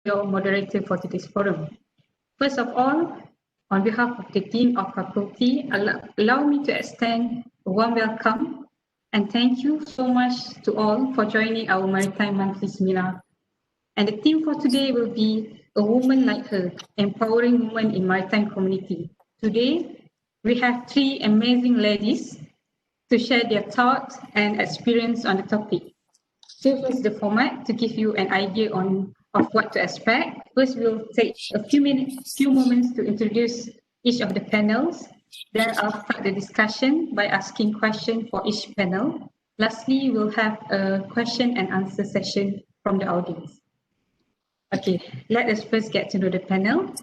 your moderator for today's forum. First of all, on behalf of the Dean of Faculty, allow me to extend a warm welcome and thank you so much to all for joining our Maritime Monthly Seminar. And the theme for today will be A Woman Like Her, Empowering Women in Maritime Community. Today, we have three amazing ladies to share their thoughts and experience on the topic. This is the format to give you an idea of what to expect. First, we'll take a few moments to introduce each of the panels. Then I'll start the discussion by asking questions for each panel. Lastly, we'll have a question and answer session from the audience. Okay, let us first get to know the panel.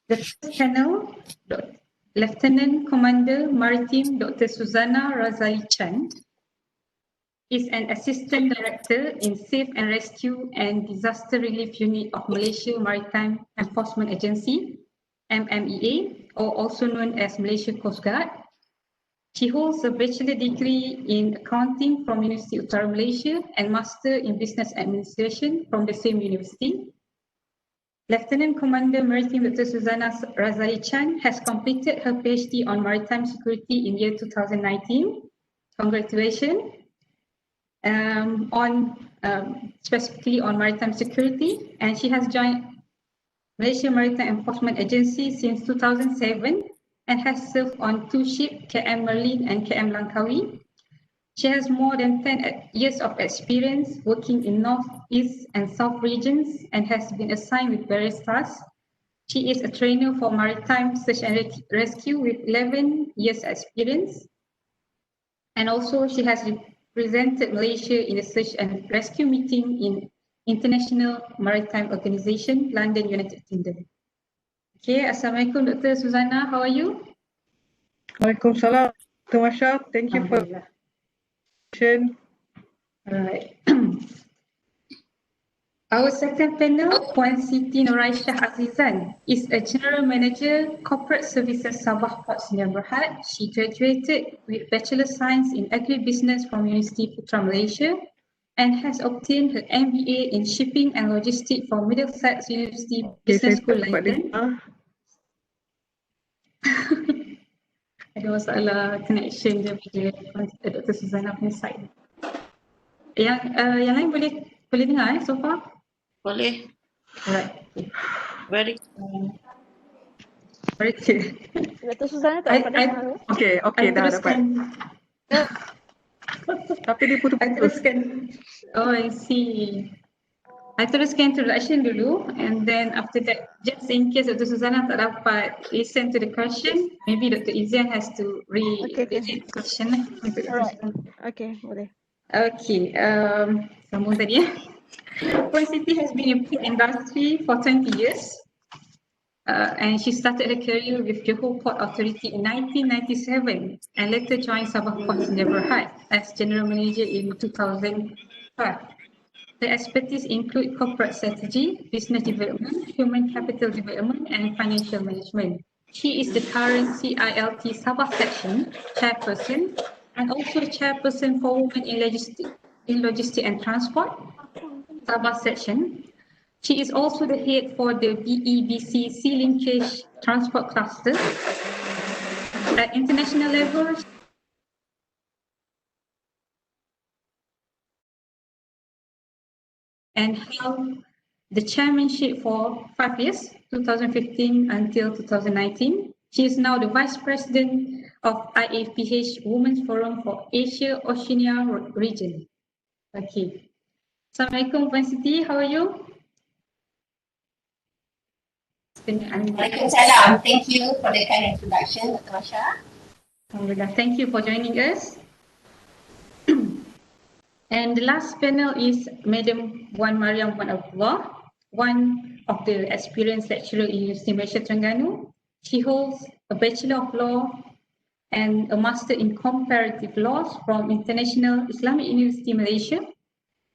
The first panel, Leftenan Komander Maritime Dr. Suzanna Razali Chan is an Assistant Director in Safe and Rescue and Disaster Relief Unit of Malaysia Maritime Enforcement Agency, MMEA, or also known as Malaysia Coast Guard. She holds a bachelor degree in accounting from University Utara Malaysia and master in business administration from the same university. Lieutenant Commander Maritime Dr. Suzanna Razali Chan has completed her PhD on maritime security in year 2019. Congratulations. Specifically on maritime security, and she has joined Malaysia Maritime Enforcement Agency since 2007 and has served on two ships, KM Merlin and KM Langkawi. She has more than 10 years of experience working in North, East and South regions and has been assigned with various tasks. She is a trainer for maritime search and rescue with 11 years experience, and also she has represented Malaysia in a search and rescue meeting in International Maritime Organization, London, United Kingdom. Okay, Assalamualaikum, Dr. Suzanna. How are you? Waalaikumsalam, Dr. Masha. Thank you for the introduction. All right. Our second panel, Puan Siti Noraishah Azizan, is a General Manager, Corporate Services Sabah Port Menhat. She graduated with Bachelor Science in Agribusiness from University Putra Malaysia and has obtained her MBA in Shipping and Logistics from Middlesex University Business School, London. Ada masalah connection je pada Dr. Suzanna punya side. Yang lain boleh dengar so far? Boleh. Alright. Very clear. Dr. Suzanna tak dapat dengar. Okay, dah dapat. Tapi dia putus-putus. I teruskan. Oh, I see. I teruskan introduction dulu, and then after that, just in case Dr. Suzanna tak dapat listen to the question, maybe Dr. Azizan has to read the question. Alright. Okay, boleh. Okay, sambung tadi ya. Puan Siti has been in port industry for 20 years and she started her career with Johor Port Authority in 1997 and later joined Sabah Port Menhat as General Manager in 2005. Her expertise include corporate strategy, business development, human capital development and financial management. She is the current CILT Sabah section chairperson and also chairperson for women in logistics and transport, Sabah section. She is also the head for the BEBC Sea Linkage Transport Cluster. At international level, and held the chairmanship for 5 years, 2015 until 2019. She is now the Vice President of IAPH Women's Forum for Asia Oceania region. Okay. Assalamualaikum, Puan Siti. How are you? Waalaikumsalam. Thank you for the kind introduction, Dr. Masha. Alhamdulillah. Thank you for joining us. And the last panel is Madam Mariam Abdullah, one of the experienced lecturer in University Malaysia Terengganu. She holds a Bachelor of Law and a Master in Comparative Laws from International Islamic University Malaysia.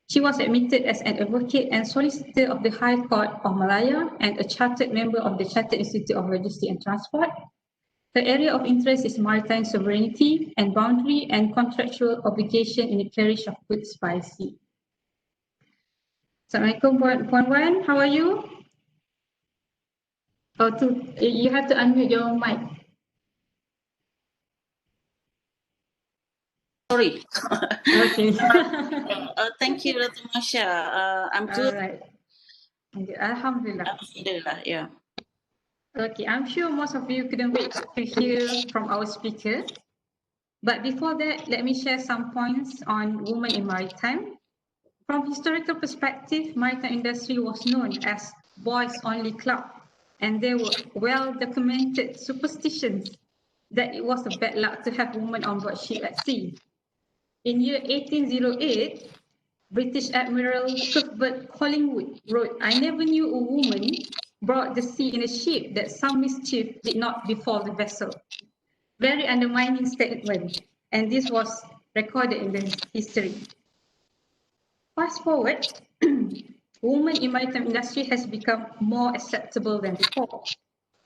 She was admitted as an advocate and solicitor of the High Court of Malaya and a chartered member of the Chartered Institute of Logistics and Transport. Her area of interest is maritime sovereignty and boundary and contractual obligation in the carriage of goods by sea. Assalamualaikum, Puan Wan. How are you? Oh, you have to unmute your mic. Sorry. Okay. Thank you, Dr. Masha. I'm All good. right. Alhamdulillah. Alhamdulillah, yeah. Okay, I'm sure most of you couldn't wait to hear from our speaker. But before that, let me share some points on women in maritime. From historical perspective, maritime industry was known as boys-only club, and there were well-documented superstitions that it was a bad luck to have women on board ship at sea. In year 1808, British Admiral Cuthbert Collingwood wrote, "I never knew a woman brought the sea in a ship that some mischief did not befall the vessel." Very undermining statement, and this was recorded in the history. Fast forward, women in maritime industry has become more acceptable than before.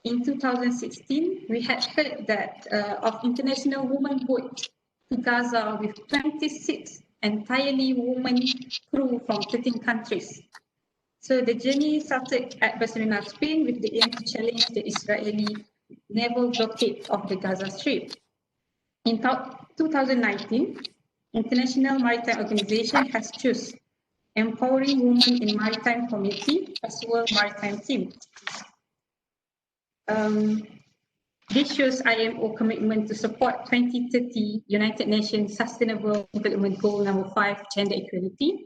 In 2016, we had heard that of international women boat to Gaza with 26 entirely women crew from 13 countries. So the journey started at Barcelona, Spain, with the aim to challenge the Israeli naval blockade of the Gaza Strip. In 2019, International Maritime Organization has chosen Empowering Women in Maritime Committee as World Maritime Team. This shows IMO commitment to support 2030 United Nations Sustainable Development Goal number 5, gender equality,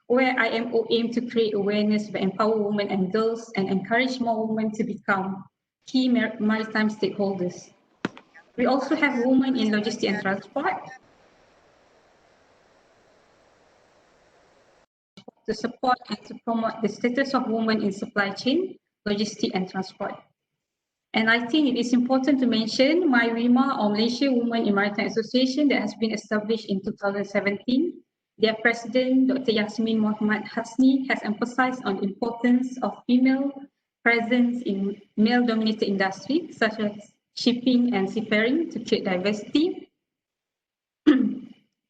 where IMO aim to create awareness to empower women and girls and encourage more women to become key maritime stakeholders. We also have women in logistics and transport to support and to promote the status of women in supply chain, logistics and transport. And I think it is important to mention MyWIMA, or Malaysia Women in Maritime Association, that has been established in 2017. Their president, Dr. Yasmin Muhammad Hasni, has emphasized on the importance of female presence in male-dominated industries such as shipping and seafaring to create diversity.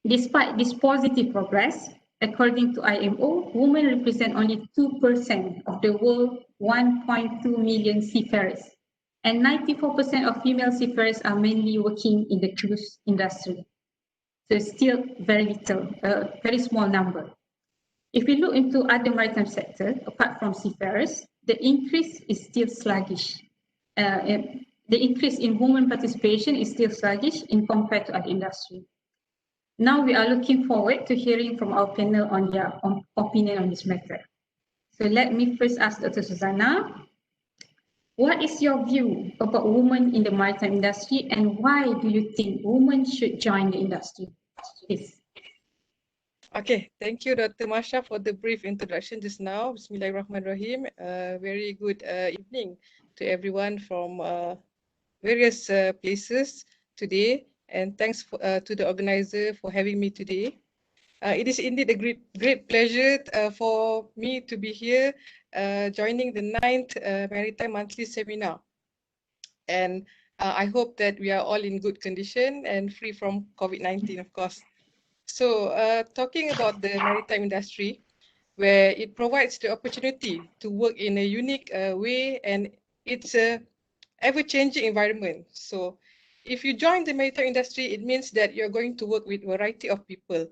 Despite this positive progress, according to IMO, women represent only 2% of the world's 1.2 million seafarers, and 94% of female seafarers are mainly working in the cruise industry. So it's still very little, a very small number. If we look into other maritime sectors, apart from seafarers, the increase is still sluggish. The increase in women participation is still sluggish in compared to other industries. Now we are looking forward to hearing from our panel on their opinion on this matter. So let me first ask Dr. Suzanna, what is your view about women in the maritime industry, and why do you think women should join the industry? Please. Okay, thank you, Dr. Masha, for the brief introduction just now. Bismillahirrahmanirrahim. Very good evening to everyone from various places today, and thanks to the organizer for having me today. It is indeed a great pleasure for me to be here joining the 9th Maritime Monthly Seminar. And I hope that we are all in good condition and free from COVID-19, of course. So talking about the maritime industry, where it provides the opportunity to work in a unique way, and it's a ever-changing environment. So if you join the maritime industry, it means that you're going to work with a variety of people.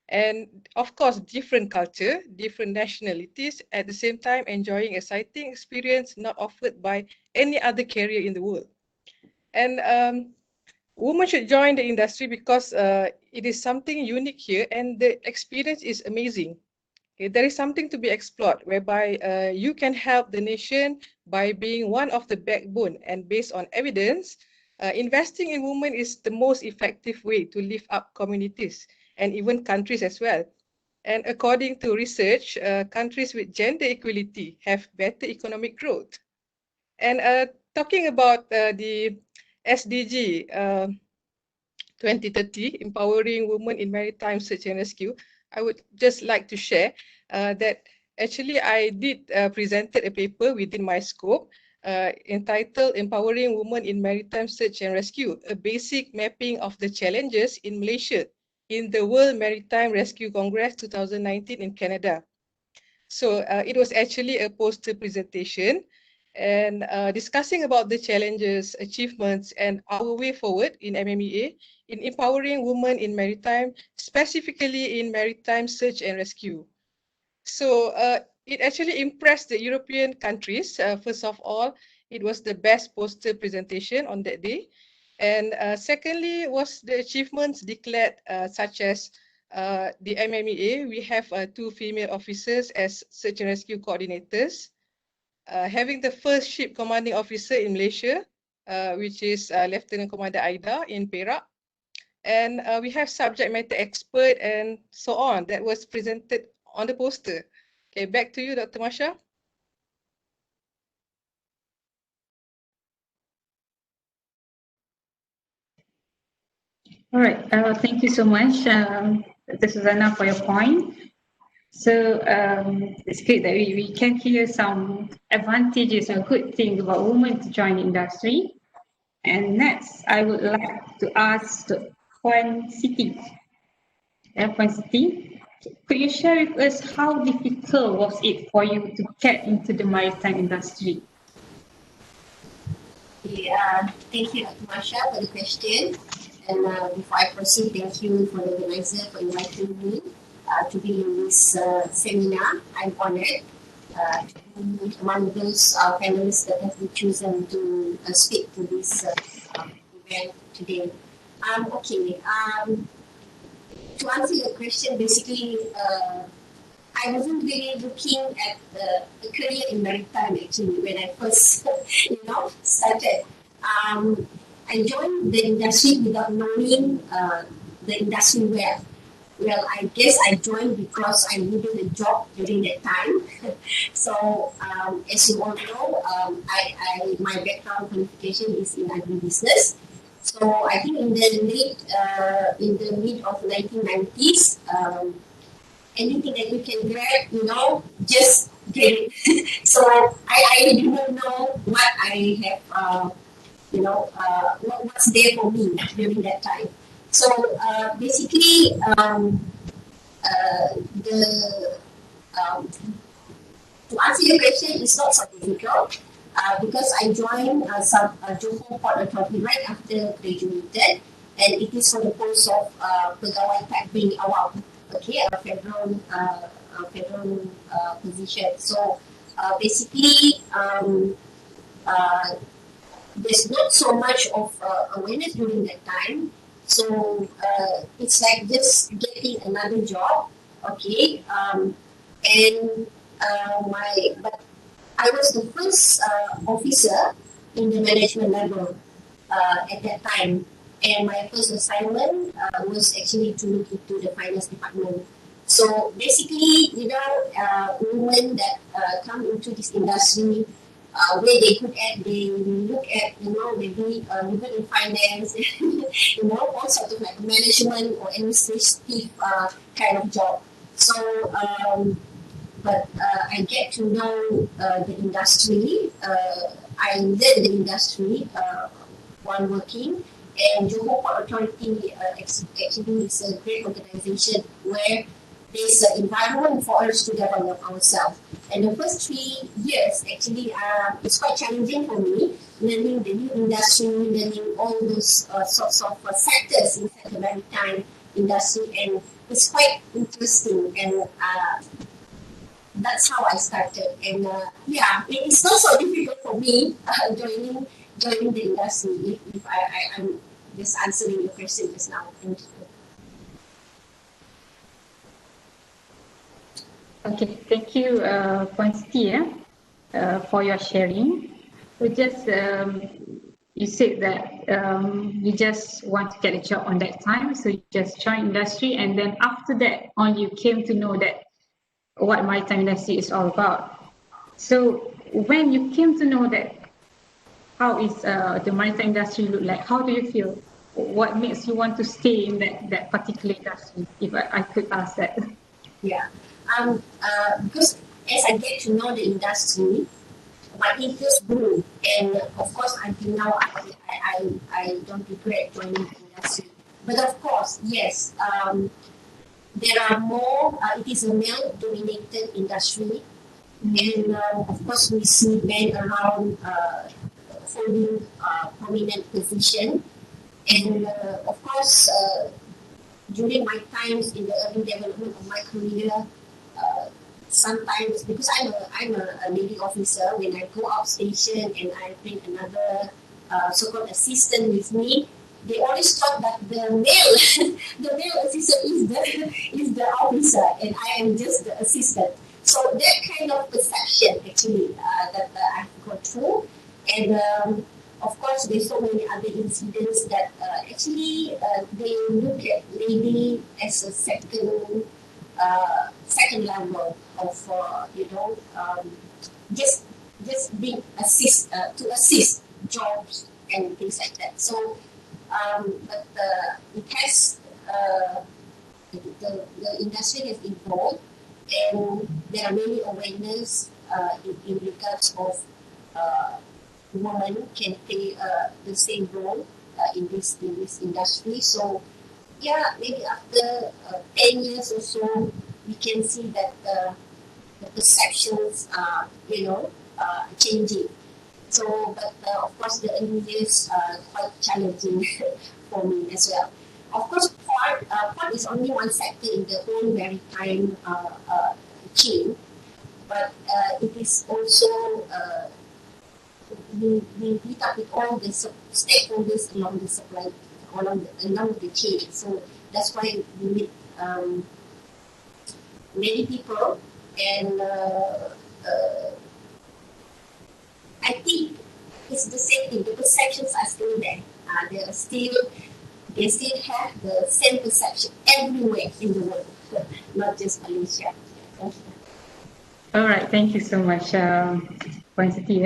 And of course, different culture, different nationalities, at the same time enjoying a sighting experience not offered by any other carrier in the world. And women should join the industry because it is something unique here, and the experience is amazing. Okay, there is something to be explored, whereby you can help the nation by being one of the backbone, and based on evidence, investing in women is the most effective way to lift up communities and even countries as well. And according to research, countries with gender equality have better economic growth. And talking about the SDG 2030, Empowering Women in Maritime Search and Rescue, I would just like to share that actually I did presented a paper within my scope entitled Empowering Women in Maritime Search and Rescue, a basic mapping of the challenges in Malaysia in the World Maritime Rescue Congress 2019 in Canada. So it was actually a poster presentation and discussing about the challenges, achievements, and our way forward in MMEA in empowering women in maritime, specifically in maritime search and rescue. So it actually impressed the European countries. First of all, it was the best poster presentation on that day. And secondly was the achievements declared such as the MMEA. We have 2 female officers as search and rescue coordinators. Having the first ship commanding officer in Malaysia, which is Leftenan Komander Aida in Perak. And we have subject matter expert and so on that was presented on the poster. Okay, back to you, Dr. Masha. All right. Thank you so much, Dr. Suzanna, for your point. So it's great that we can hear some advantages and good things about women to join the industry. And next, I would like to ask Puan Siti. Puan Siti, could you share with us how difficult was it for you to get into the maritime industry? Thank you, Dr. Masha, for the question. And before I proceed, thank you for the organizer for inviting me to be in this seminar. I'm honored to be among those panelists that have been chosen to speak to this event today. To answer your question, basically, I wasn't really looking at a career in maritime actually when I first, started. I joined the industry without knowing the industry well. Well, I guess I joined because I needed a job during that time. So, as you all know, my background qualification is in agribusiness. So, I think in the mid of 1990s, anything that you can grab, just get it. So, I didn't know what I have, what's there for me during that time. So basically, to answer your question, it's not so difficult because I joined Johor Port Authority right after graduated, and it is for the post of Pegawai Takbir Awam, okay, a federal position. So basically, there's not so much of awareness during that time. So it's like just getting another job, okay. But I was the first officer in the management level at that time, and my first assignment was actually to look into the finance department. So basically, women that come into this industry, where they look at, maybe even in finance, all sorts of like management or administrative kind of job. So, but I get to know the industry. I learned the industry while working, and Johor Port Authority actually is a great organization where there's an environment for us to develop ourselves. And the first 3 years, actually, it's quite challenging for me, learning the new industry, learning all those sorts of sectors inside the maritime industry, and it's quite interesting. And that's how I started. And it's not so difficult for me joining the industry. If I'm just answering your question just now. Thank you. Okay, thank you, Puan Siti, for your sharing. So just, you said that you just want to get a job on that time, so you just joined industry, and then after that on you came to know that what maritime industry is all about. So when you came to know that, how is the maritime industry look like? How do you feel? What makes you want to stay in that particular industry, if I could ask that? Yeah. Because as I get to know the industry, my interest grew, and of course until now I don't regret joining the industry. But of course, yes, there are more, it is a male-dominated industry, and of course we see men around holding prominent position, and of course during my times in the early development of my career, sometimes because I'm a lady officer, when I go outstation and I bring another so-called assistant with me, they always thought that the male the male assistant is the officer and I am just the assistant. So that kind of perception actually that I've gone through, and of course there's so many other incidents that actually they look at lady as a second level of just being to assist jobs and things like that. So but it has the industry has evolved, and there are many awareness in regards of women can play the same role in this industry. So yeah, maybe after 10 years or so, we can see that the perceptions are changing. So, but of course, the early years are quite challenging for me as well. Of course, port is only one sector in the whole maritime chain, but it is also we meet up with all the stakeholders along the supply along the chain. So that's why we meet many people, and I think it's the same thing. The perceptions are still there. They still have the same perception everywhere in the world, not just Malaysia. All right, thank you so much, Puan Siti.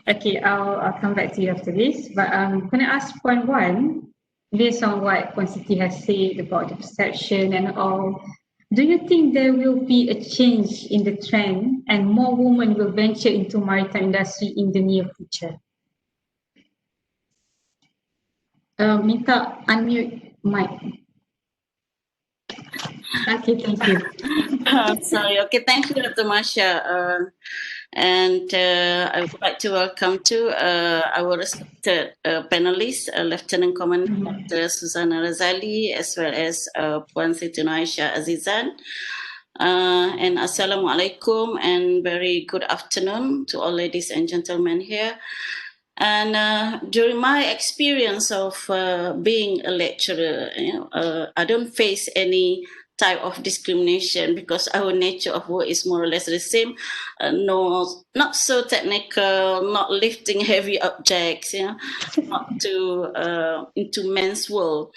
Okay, I'll come back to you after this. But can I ask point one, based on what Puan Siti has said about the perception and all, do you think there will be a change in the trend and more women will venture into maritime industry in the near future? Minta unmute mic. Okay, thank you. Sorry. Okay, thank you, Dr. Masha. And I would like to welcome to our respected panelists, Lieutenant Komander Dr. Suzanna Razali, as well as Puan Siti Noraishah Azizan. And Assalamualaikum and very good afternoon to all ladies and gentlemen here. And during my experience of being a lecturer, I don't face any type of discrimination because our nature of work is more or less the same. No, not so technical, not lifting heavy objects, not into men's world.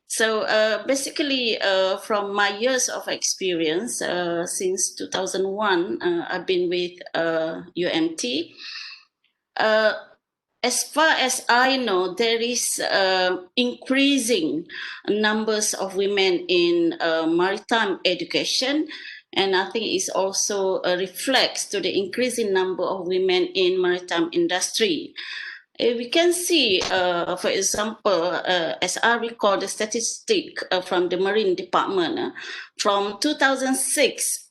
So basically, from my years of experience, since 2001, I've been with UMT. As far as I know, there is increasing numbers of women in maritime education, and I think it also reflects to the increasing number of women in maritime industry. We can see, for example, as I recall the statistic from the Marine Department, from 2006,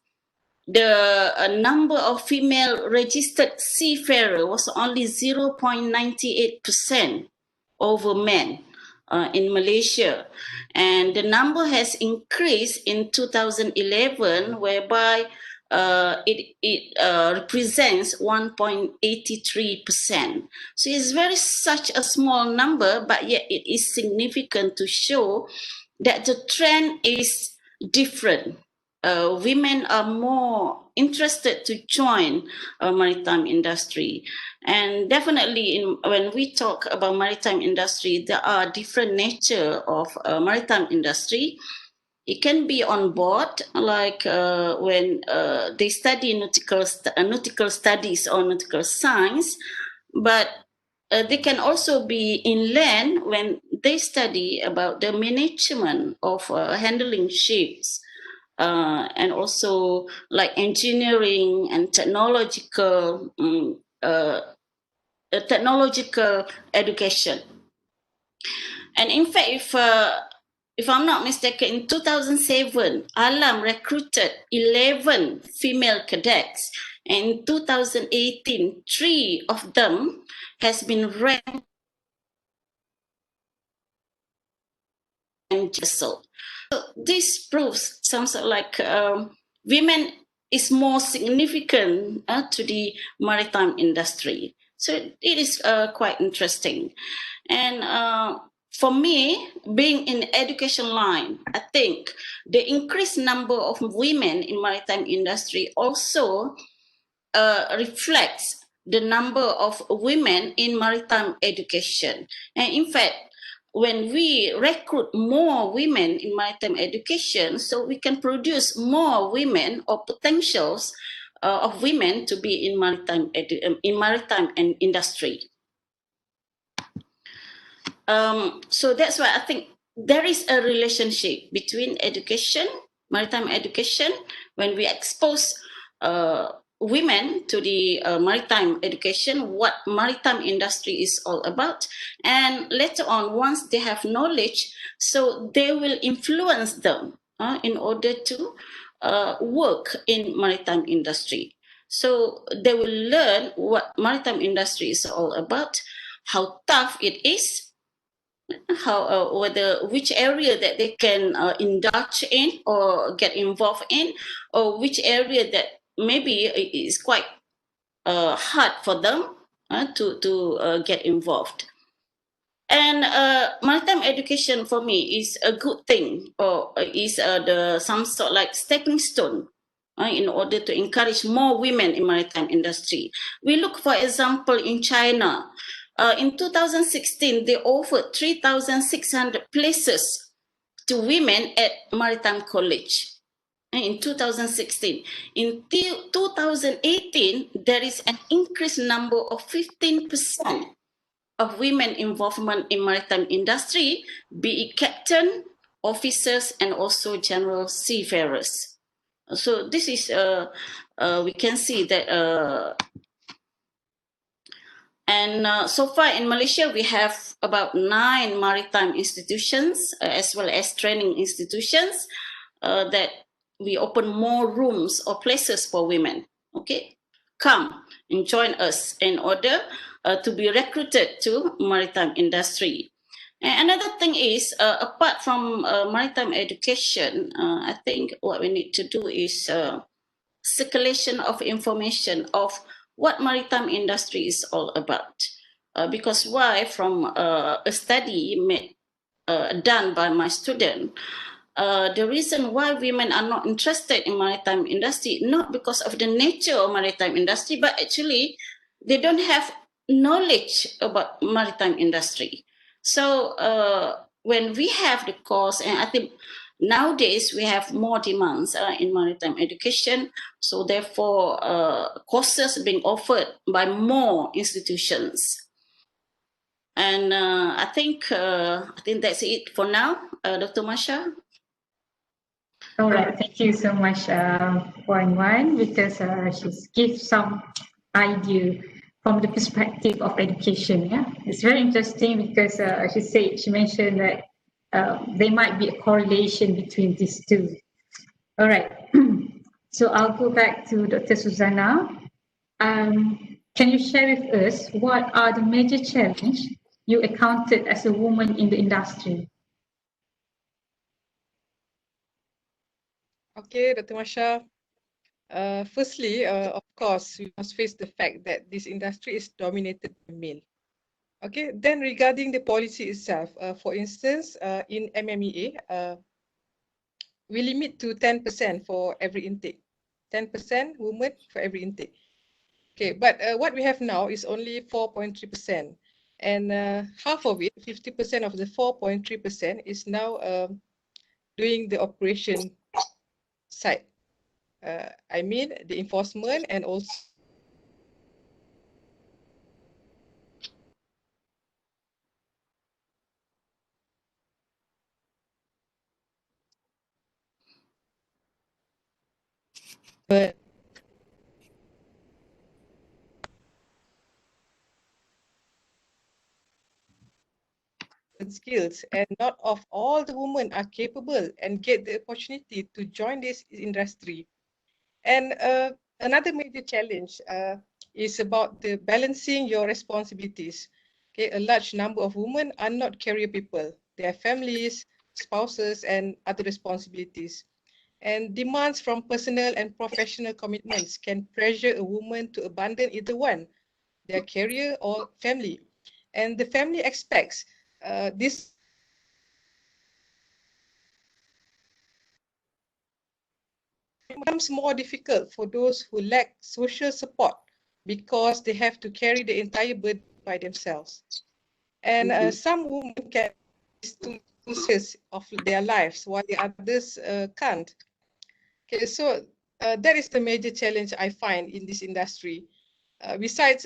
the number of female registered seafarers was only 0.98% over men in Malaysia. And the number has increased in 2011, whereby it represents 1.83%. So it's such a small number, but yet it is significant to show that the trend is different. Women are more interested to join maritime industry, and definitely when we talk about maritime industry, there are different nature of maritime industry. It can be on board, like when they study nautical studies or nautical science, but they can also be inland when they study about the management of handling ships. And also like engineering and technological education. And in fact, if I'm not mistaken, in 2007, Alam recruited 11 female cadets. And in 2018, 3 of them has been ranked. So this proves something like women is more significant to the maritime industry. So it is quite interesting. And for me, being in the education line, I think the increased number of women in maritime industry also reflects the number of women in maritime education. And in fact, when we recruit more women in maritime education, so we can produce more women or potentials of women to be in maritime and industry. So that's why I think there is a relationship between education, maritime education, when we expose women to the maritime education, what maritime industry is all about. And later on, once they have knowledge, so they will influence them in order to work in maritime industry. So they will learn what maritime industry is all about, how tough it is, how which area that they can indulge in or get involved in, or which area that maybe is quite hard for them to get involved. And maritime education for me is a good thing, or is some sort like stepping stone in order to encourage more women in maritime industry. We look, for example, in China. In 2016, they offered 3,600 places to women at Maritime College. In 2016. In 2018, there is an increased number of 15% of women involvement in maritime industry, be it captain, officers, and also general seafarers. So this is, we can see that so far in Malaysia, we have about 9 maritime institutions as well as training institutions that we open more rooms or places for women. Okay, come and join us in order to be recruited to maritime industry. And another thing is, apart from maritime education, I think what we need to do is circulation of information of what maritime industry is all about. Because why, from a study done by my student, the reason why women are not interested in maritime industry, not because of the nature of maritime industry, but actually they don't have knowledge about maritime industry. So when we have the course, and I think nowadays we have more demands in maritime education, so therefore courses being offered by more institutions. And I think that's it for now, Dr. Masha. All right, thank you so much, Puan Wan, because she gives some idea from the perspective of education. Yeah, it's very interesting because she mentioned that there might be a correlation between these two. All right, so I'll go back to Dr. Suzanna. Can you share with us what are the major challenges you encountered as a woman in the industry? Okay, Dr. Masha. Firstly, of course, we must face the fact that this industry is dominated by male. Okay, then regarding the policy itself, for instance, in MMEA, we limit to 10% for every intake. 10% women for every intake. Okay, but what we have now is only 4.3%. And half of it, 50% of the 4.3% is now doing the operation side. I mean the enforcement and also but skills, and not of all the women are capable and get the opportunity to join this industry. And another major challenge is about the balancing your responsibilities. Okay, a large number of women are not career people. They have families, spouses, and other responsibilities. And demands from personal and professional commitments can pressure a woman to abandon either one, their career or family. And the family expects this becomes more difficult for those who lack social support because they have to carry the entire burden by themselves. And some women can to years of their lives while the others can't. Okay, so that is the major challenge I find in this industry. Besides,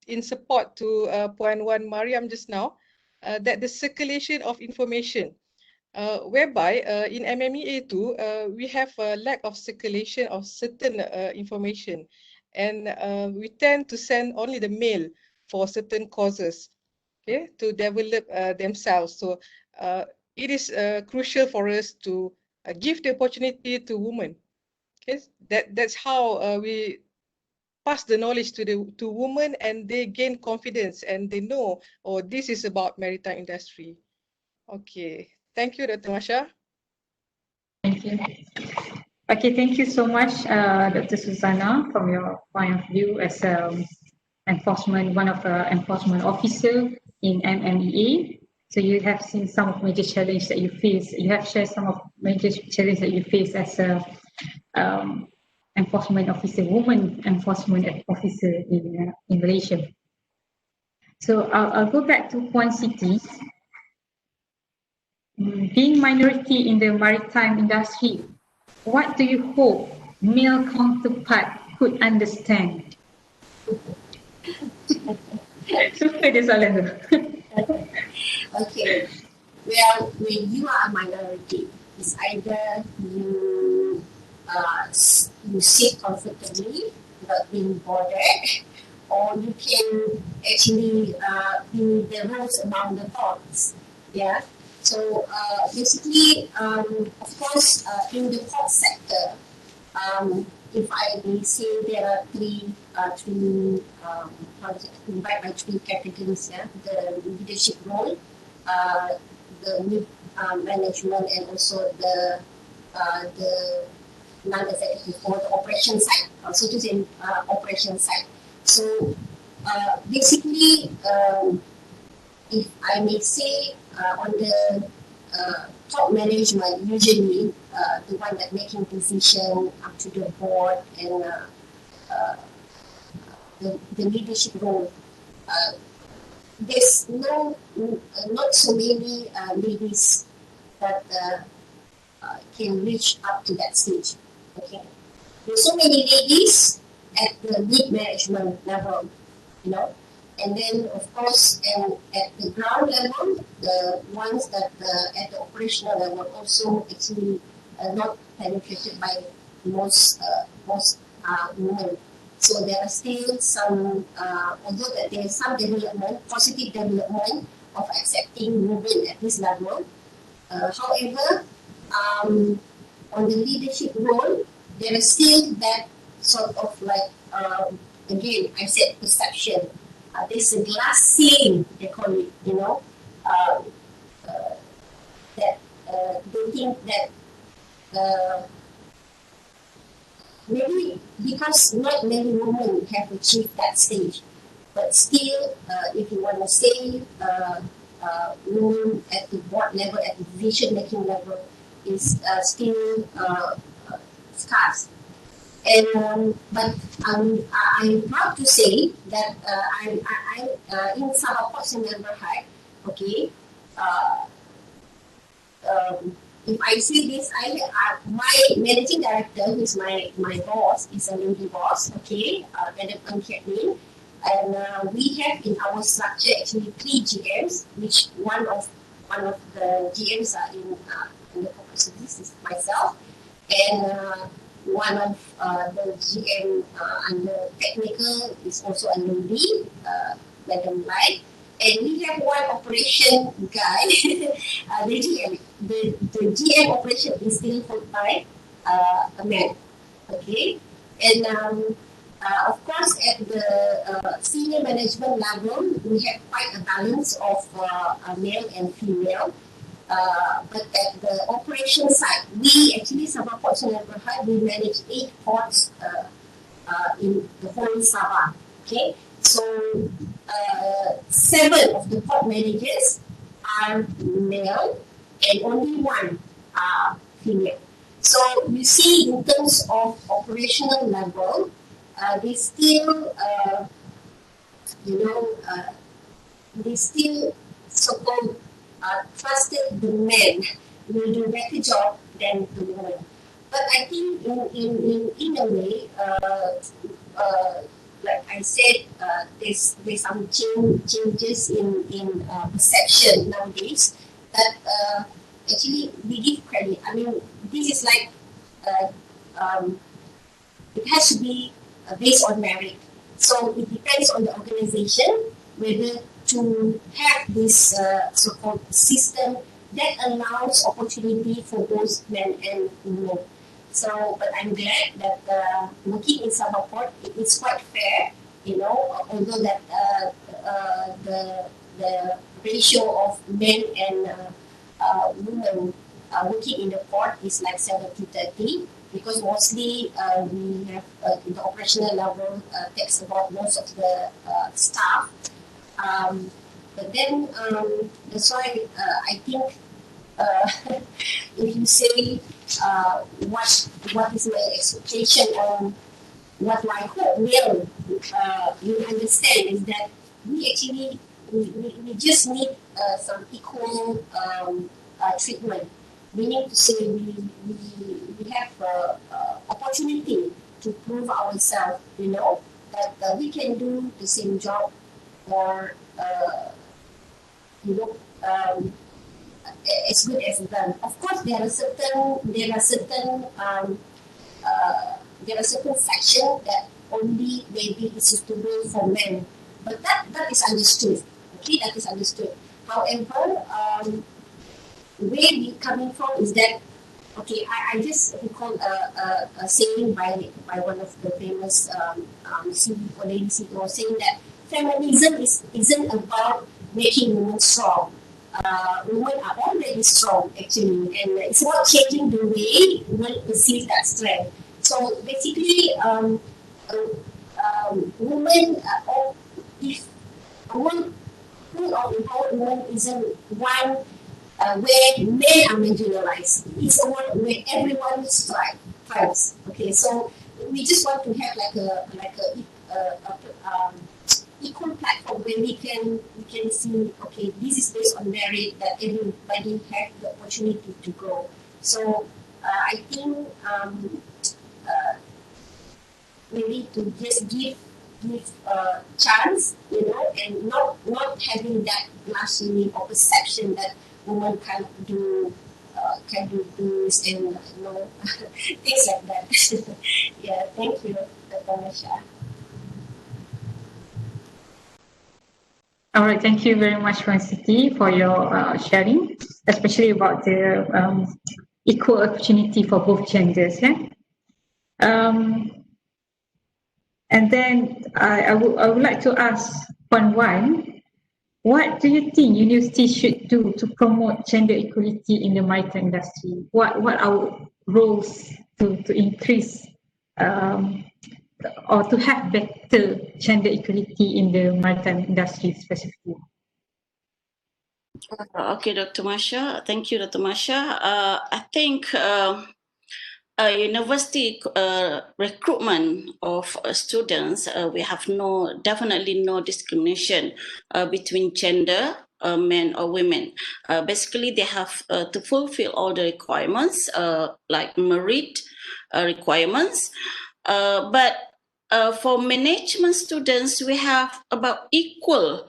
in support to point one Mariam just now, that the circulation of information, whereby in MMEA too, we have a lack of circulation of certain information, and we tend to send only the mail for certain causes, okay, to develop themselves. So it is crucial for us to give the opportunity to women. Okay, that's how we pass the knowledge to women, and they gain confidence and they know, oh, this is about maritime industry. Okay, thank you, Dr. Masha. Thank you. Okay, thank you so much, Dr. Suzanna, from your point of view as one of the enforcement officer in MMEA. So you have seen some of major challenges that you face. You have shared some of major challenges that you face as a enforcement officer, woman enforcement officer in Malaysia. So I'll go back to point Siti. Being minority in the maritime industry, what do you hope male counterpart could understand? Suka dia soalan tu. Okay. Well, when you are a minority, it's either you you sit comfortably without being bothered, or you can actually be the rose among the thorns. Yeah. So basically, of course, in the port sector, if I may say, there are three divide by three categories. Yeah, the leadership role, the mid management, and also the non-executive or the operation side. So to say, operation side. So basically, if I may say, on the top management, usually the one that making decision up to the board and the leadership role, there's not so many ladies that can reach up to that stage. Okay, there's so many ladies at the mid management level, you know. And then, of course, and at the ground level, the ones that at the operational level also actually not penetrated by most women. So there are still some, although that there is some development, positive development of accepting women at this level. However, on the leadership role, there is still that sort of like, again, I said perception. There's a glass ceiling, they call it, you know, that they think that maybe because not many women have achieved that stage, but still, if you want to say women at the board level, at the decision-making level, is still scarce. And but I'm proud to say that I in Sabah Ports and Menhat, okay. If I say this, my managing director, who is my boss, is a lady boss, okay, Madam Menhat, and we have in our structure actually 3 GMs, which one of the GMs are in the corporate service is myself, and one of the GM under technical is also a lady, Madam Lai, And we have one operation guy, the GM. The GM operation is still full-time, a man. Okay, and of course at the senior management level, we have quite a balance of male and female. But at the operation side, we actually Sabah Ports and Berhad, we manage 8 ports in the whole Sabah. Okay, so 7 of the port managers are male and only 1 are female. So you see, in terms of operational level, they still, they still so-called trusted the men will do a better job than the women. But I think in a way, like I said, there's some changes in perception nowadays that actually we give credit. I mean, this is like it has to be based on merit. So it depends on the organization whether to have this so-called system that allows opportunity for both men and women. So, but I'm glad that working in Sabah Port, it's quite fair, although that the ratio of men and women working in the port is like 70-30, because mostly we have in the operational level takes about most of the staff. But then that's why I think if you say what is my expectation on what I hope you understand is that we actually we just need some equal treatment. Meaning to say we have opportunity to prove ourselves, that we can do the same job or as good as them. Of course, there are certain sections that only maybe is suitable for men, but that is understood. Okay, that is understood. However, where we coming from is that, okay, I just recall a saying by one of the famous lady CEO saying that feminism isn't about making women strong. Women are already strong actually, and it's about changing the way women perceive that strength. So basically, women, if one pool of empowered women isn't one where men are marginalized, it's a world where everyone thrives. Okay, so we just want to have like a equal platform where we can see, okay, this is based on merit, that everybody have the opportunity to grow. So I think maybe to just give chance, and not having that glass ceiling or perception that women can do this and things like that. Yeah, thank you, Dr. Masha. All right, thank you very much, Siti, for your sharing, especially about the equal opportunity for both genders. And then I would like to ask one, what do you think universities should do to promote gender equality in the maritime industry? What are roles to increase or to have better gender equality in the maritime industry specifically? Okay, Dr. Masha. Thank you, Dr. Masha. I think university recruitment of students, we have definitely no discrimination between gender, men or women. Basically, they have to fulfill all the requirements, like merit requirements. But for management students, we have about equal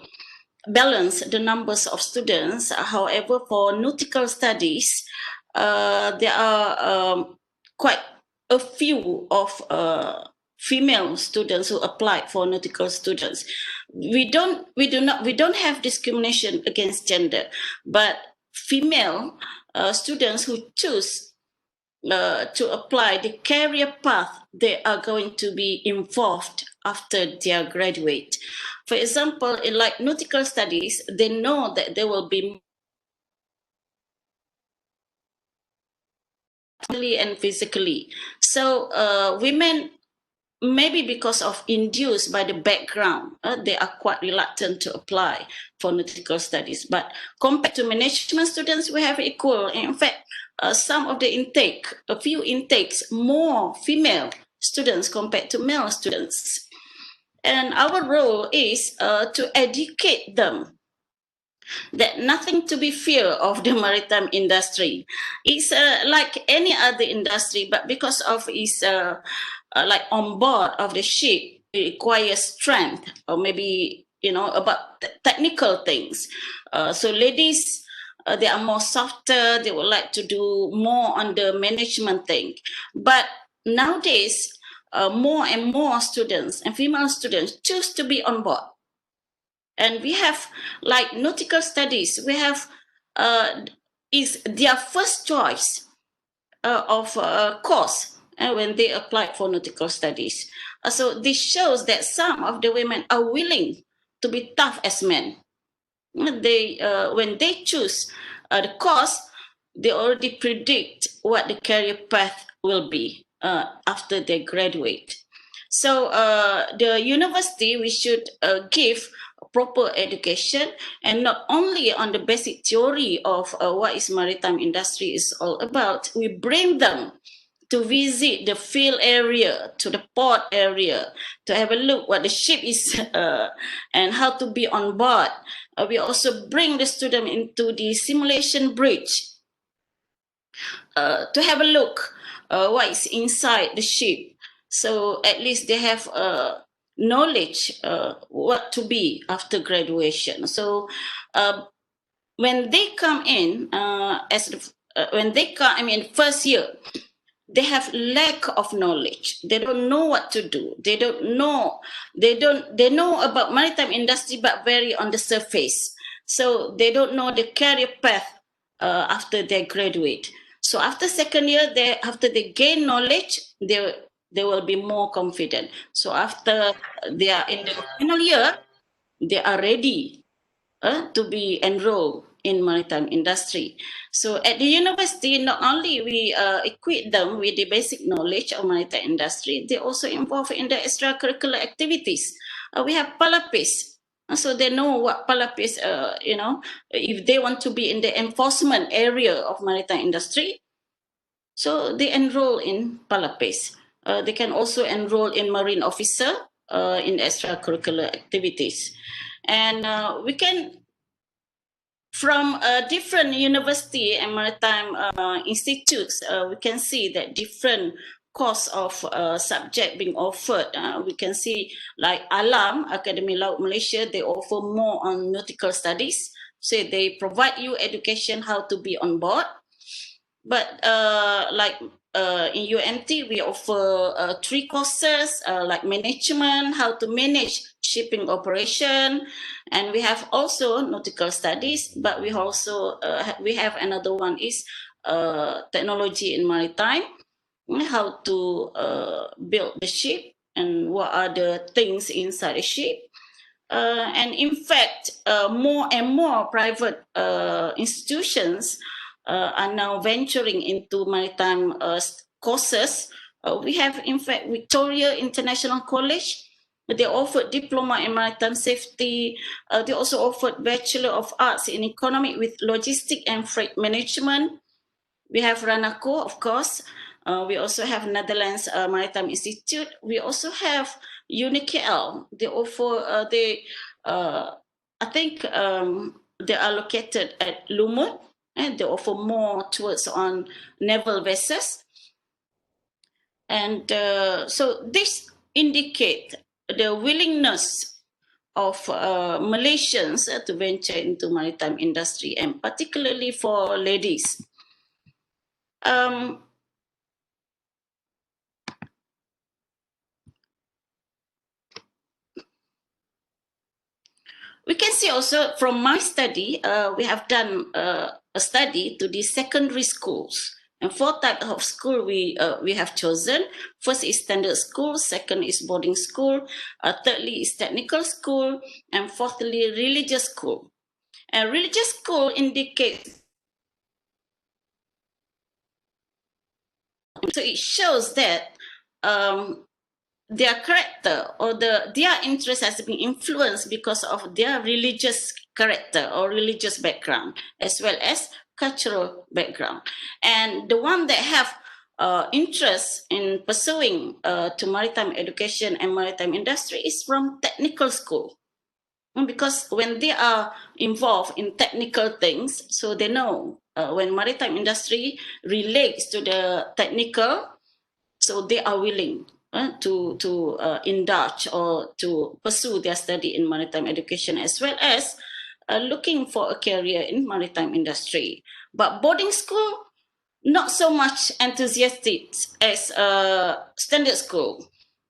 balance the numbers of students. However, for nautical studies, there are quite a few of female students who applied for nautical students. we don't have discrimination against gender, but female students who choose to apply the career path they are going to be involved after they graduate. For example, in like nautical studies, they know that there will be mentally and physically. So women, maybe because of induced by the background, they are quite reluctant to apply for nautical studies. But compared to management students, we have equal. In fact, some of the intake, a few intakes, more female students compared to male students. And our role is to educate them that nothing to be fear of the maritime industry. It's like any other industry, but because of its like on board of the ship, it requires strength, or maybe about technical things. So ladies, they are more softer. They would like to do more on the management thing. But nowadays, more and more students and female students choose to be on board. And we have like nautical studies. We have is their first choice of course when they apply for nautical studies. So this shows that some of the women are willing to be tough as men. They when they choose the course, they already predict what the career path will be after they graduate. So the university, we should give proper education, and not only on the basic theory of what is maritime industry is all about. We bring them to visit the field area, to the port area, to have a look what the ship is and how to be on board. We also bring the student into the simulation bridge to have a look what is inside the ship. So at least they have knowledge what to be after graduation. So when they come in when they come, I mean, first year, they have lack of knowledge. They don't know what to do. They know about maritime industry, but very on the surface. So they don't know the career path after they graduate. So after second year, after they gain knowledge, they will be more confident. So after they are in the final year, they are ready to be enrolled in maritime industry. So at the university, not only we equip them with the basic knowledge of maritime industry, they also involved in the extracurricular activities. We have palapis, so they know what palapis, if they want to be in the enforcement area of maritime industry, so they enroll in palapis. They can also enroll in marine officer in extracurricular activities. And we can, from different university and maritime institutes, we can see that different course of subject being offered. We can see like Alam, Academy Laut Malaysia, they offer more on nautical studies. So they provide you education how to be on board. But like in UMT, we offer 3 courses like management, how to manage shipping operation, and we have also nautical studies. But we also we have another one is technology in maritime, how to build the ship and what are the things inside the ship. And in fact, more and more private institutions are now venturing into maritime courses. We have, in fact, Victoria International College. They offered diploma in maritime safety. They also offered Bachelor of Arts in Economic with Logistic and Freight Management. We have Ranako, of course. We also have Netherlands Maritime Institute. We also have UNIKL. They offer, I think they are located at Lumut, and they offer more towards on naval vessels. And so this indicate the willingness of Malaysians to venture into maritime industry, and particularly for ladies. We can see also from my study, we have done a study to the secondary schools. And 4 types of school we have chosen. First is standard school, second is boarding school, thirdly is technical school, and fourthly religious school. And religious school indicates, so it shows that their character or their interest has been influenced because of their religious character or religious background, as well as cultural background. And the one that have interest in pursuing to maritime education and maritime industry is from technical school. Because when they are involved in technical things, so they know when maritime industry relates to the technical, so they are willing to indulge or to pursue their study in maritime education, as well as looking for a career in maritime industry. But boarding school, not so much enthusiastic as standard school.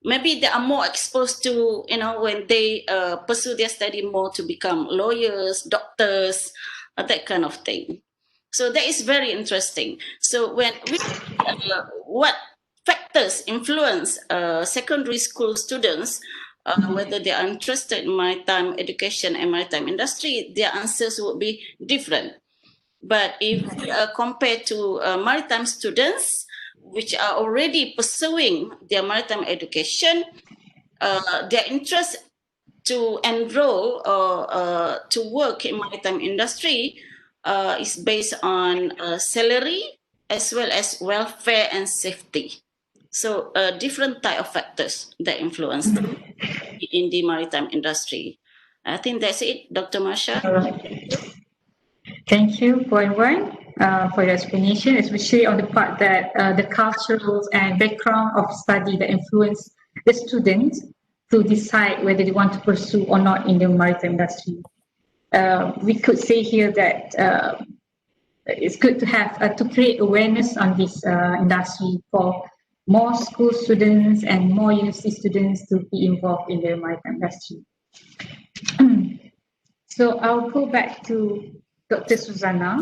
Maybe they are more exposed to, when they pursue their study more to become lawyers, doctors, that kind of thing. So that is very interesting. So when we what factors influence secondary school students, whether they are interested in maritime education and maritime industry, their answers would be different. But if compared to maritime students, which are already pursuing their maritime education, their interest to enroll or to work in maritime industry is based on salary as well as welfare and safety. So different type of factors that influence them in the maritime industry. I think that's it, Dr. Masha. Thank you, Puan Wan, for your explanation, especially on the part that the cultural and background of study that influence the students to decide whether they want to pursue or not in the maritime industry. We could say here that it's good to have to create awareness on this industry for more school students and more university students to be involved in the maritime industry. So I'll go back to Dr. Suzanna.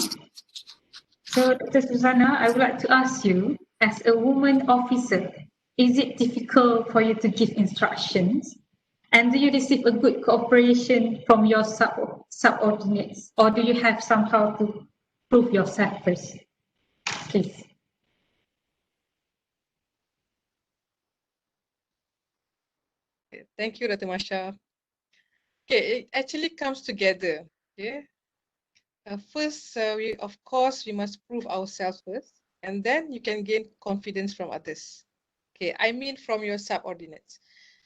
So Dr. Suzanna, I would like to ask you, as a woman officer, is it difficult for you to give instructions? And do you receive a good cooperation from your subordinates, or do you have somehow to prove yourself first? Please. Thank you, Dr. Masha. Okay, it actually comes together. Okay. First, of course, we must prove ourselves first, and then you can gain confidence from others. Okay, I mean from your subordinates.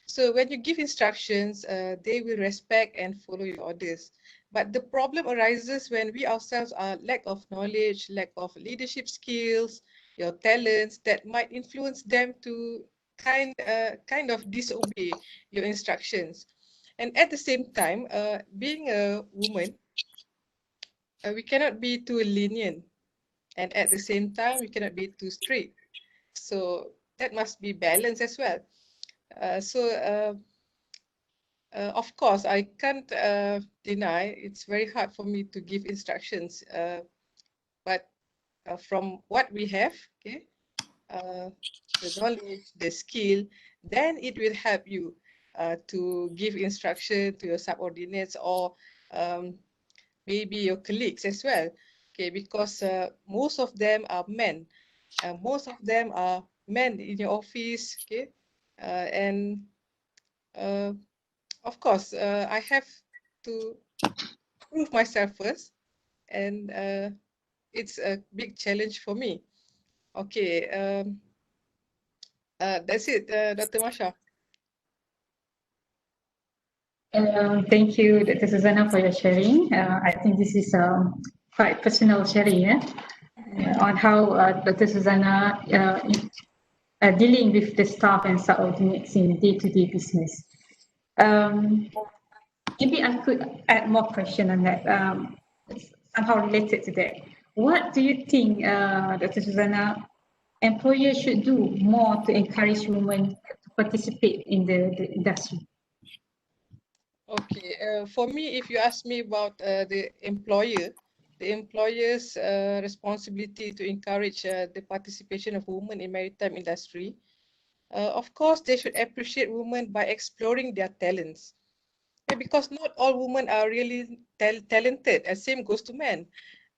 So when you give instructions, they will respect and follow your orders. But the problem arises when we ourselves are lack of knowledge, lack of leadership skills, your talents that might influence them to kind of disobey your instructions. And at the same time, being a woman, we cannot be too lenient, and at the same time, we cannot be too strict. So that must be balanced as well. Of course, I can't deny it's very hard for me to give instructions, but from what we have, okay, the knowledge, the skill, then it will help you to give instruction to your subordinates or maybe your colleagues as well. Okay, because most of them are men. Most of them are men in your office. Okay, and of course, I have to prove myself first, and it's a big challenge for me. Okay, that's it, Dr. Masha. Thank you, Dr. Suzanna, for your sharing. I think this is quite personal sharing on how Dr. Suzanna dealing with the staff and subordinates in day-to-day business. Maybe I could add more question on that, somehow related to that. What do you think, Dr. Suzanna, employers should do more to encourage women to participate in the industry? Okay, for me, if you ask me about the employer's responsibility to encourage the participation of women in maritime industry, of course, they should appreciate women by exploring their talents. Yeah, because not all women are really talented, and same goes to men.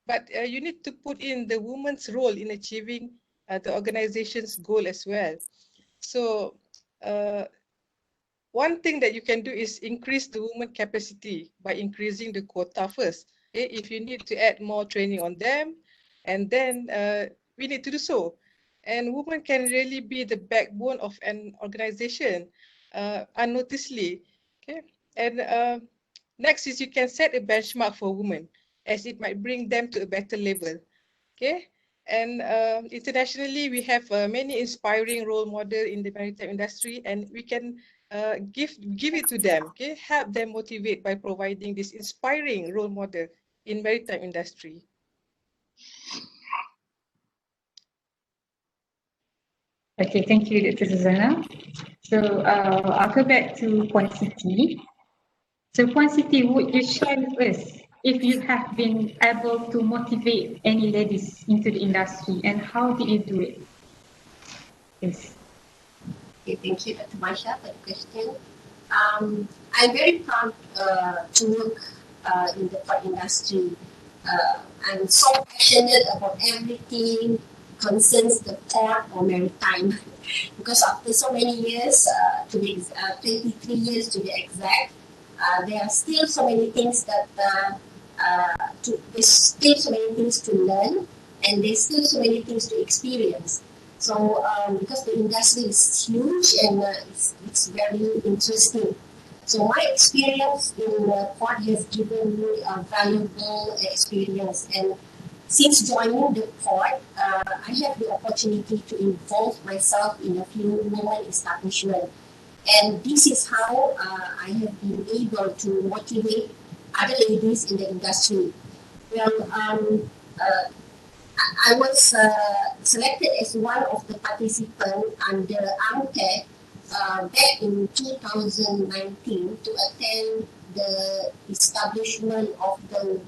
But you need to put in the woman's role in achieving the organization's goal as well. So one thing that you can do is increase the woman capacity by increasing the quota first. Okay? If you need to add more training on them, and then we need to do so. And women can really be the backbone of an organization unnoticedly. Okay, and next is you can set a benchmark for women, as it might bring them to a better level. Okay, and internationally we have many inspiring role model in the maritime industry, and we can give it to them. Okay, help them motivate by providing this inspiring role model in maritime industry. Okay, thank you, Dr. Suzanna. So I'll go back to Puan Siti. So Puan Siti, would you share with us if you have been able to motivate any ladies into the industry, and how did you do it? Yes. Okay, thank you, Dr. Masha, for the question. I'm very proud to work in the port industry. I'm so passionate about everything concerns the port or maritime because after so many years, 23 years to be exact, there are still so many things there's still so many things to learn, and there's still so many things to experience. So because the industry is huge and it's very interesting. So my experience in the port has given me a valuable experience, and since joining the port, I have the opportunity to involve myself in a few women establishments. And this is how I have been able to motivate other ladies in the industry. Well, I was selected as one of the participants under AMTEC back in 2019 to attend the establishment of the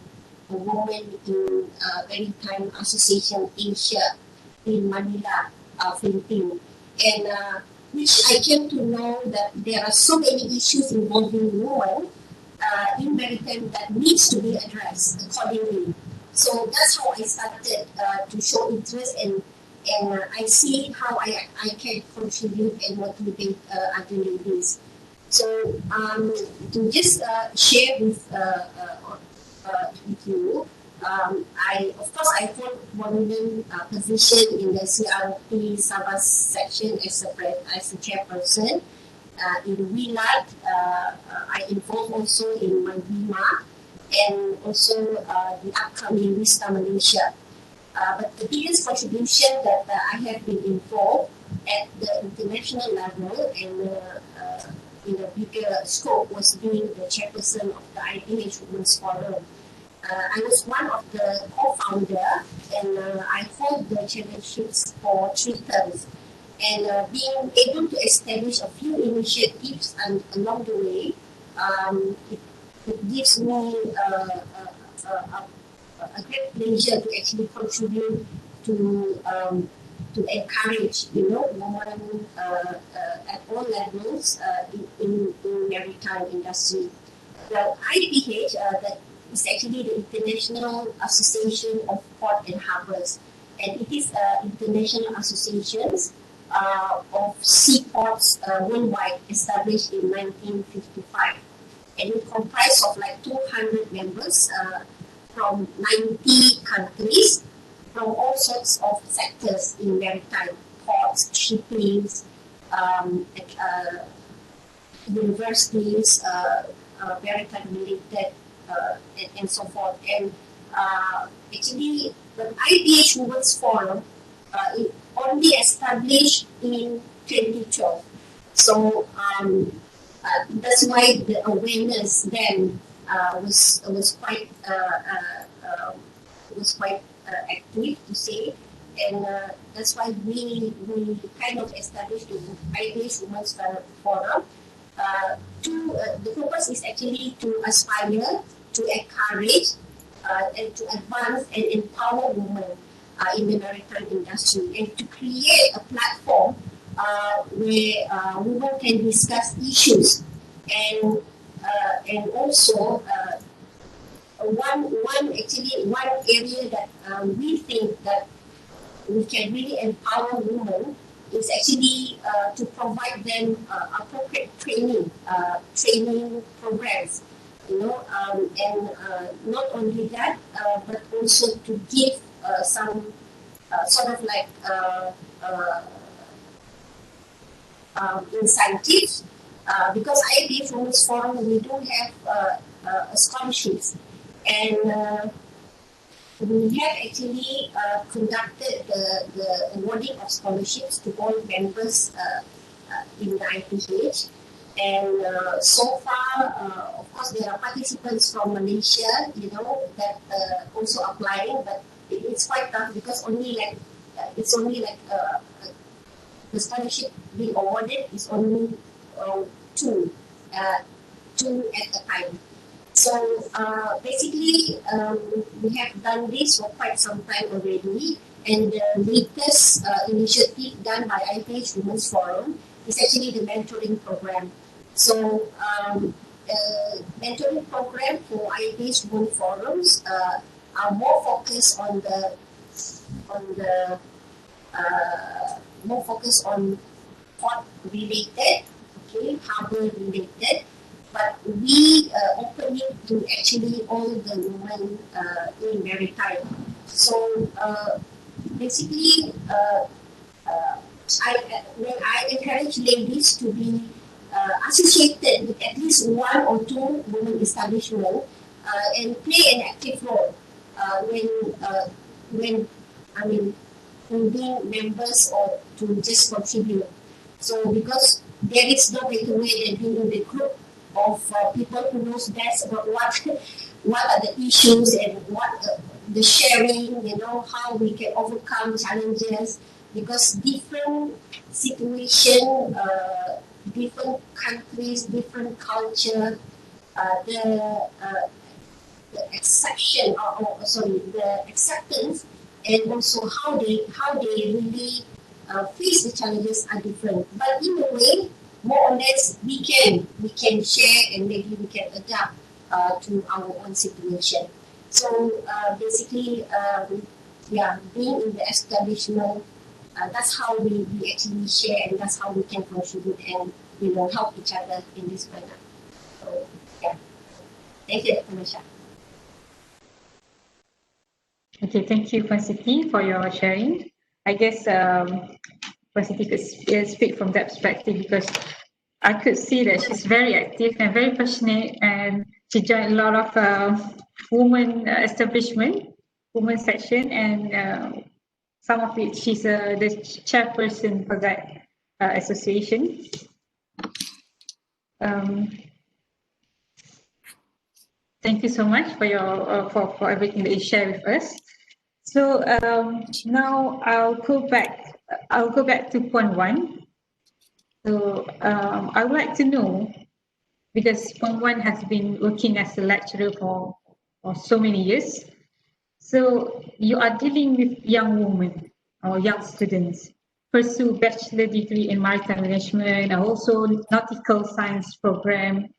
Women in Maritime Association Asia in Manila, Philippines. And which I came to know that there are so many issues involving women in maritime that needs to be addressed accordingly. So that's how I started to show interest, and I see how I can contribute and motivate other ladies. So to just share with you, I hold one position in the CRP Sabah section as a chairperson. In WILAT, I involved also in my WIMA and also the upcoming Vista Malaysia. But the biggest contribution that I have been involved at the international level and in a bigger scope was being the chairperson of the IPH Women's Forum. I was one of the co-founder, and I hold the championships for 3 terms. And being able to establish a few initiatives along the way, it gives me a great pleasure to actually contribute to encourage, women at all levels in maritime industry. Well, IPH, that is actually the International Association of Port and Harbors, and it is international associations of seaports worldwide, established in 1955, and it comprises of like 200 members from 90 countries, from all sorts of sectors in maritime, ports, shipping, universities, maritime related, and so forth. And actually, the IPH Women's Forum it only established in 2012. So that's why the awareness then was quite active, to say, and that's why we kind of established the IPH Women's Forum the purpose is actually to aspire, to encourage, and to advance and empower women in the maritime industry, and to create a platform where women can discuss issues, and also one area that we think that we can really empower women is actually to provide them appropriate training programs, and not only that, but also to give some sort of like incentives, because IAPF Women's Forum, we do have scholarships, and we have actually conducted the awarding of scholarships to all members in the IPH. And so far, of course, there are participants from Malaysia, that also applying, but it's quite tough because it's only like the scholarship being awarded is only two at a time. So basically, we have done this for quite some time already, and the latest initiative done by IPH Women's Forum is actually the mentoring program. So mentoring program for IPH Women's Forums are more focused on port related, harbour related. But we open it to actually all the women in maritime. So basically, I encourage ladies to be associated with at least one or two women establishments and play an active role when being members or to just contribute. So because there is no better way than being in the group of people who knows best about what are the issues and what the sharing, how we can overcome challenges, because different situation, different countries, different culture, the acceptance, and also how they really face the challenges are different. But in a way, more or less, we can share, and maybe we can adapt to our own situation. So basically, being in the establishment, that's how we actually share, and that's how we can contribute and help each other in this manner. So yeah, thank you, Dr. Masha. Okay, thank you, Siti, for your sharing. I guess Siti could speak from that perspective, because I could see that she's very active and very passionate, and she joined a lot of women establishment, women section, and some of it she's the chairperson for that association. Thank you so much for your for everything that you share with us. So now I'll go back to point one. So I would like to know, because point one has been working as a lecturer for so many years. So you are dealing with young women or young students, pursue bachelor degree in maritime management and also nautical science program.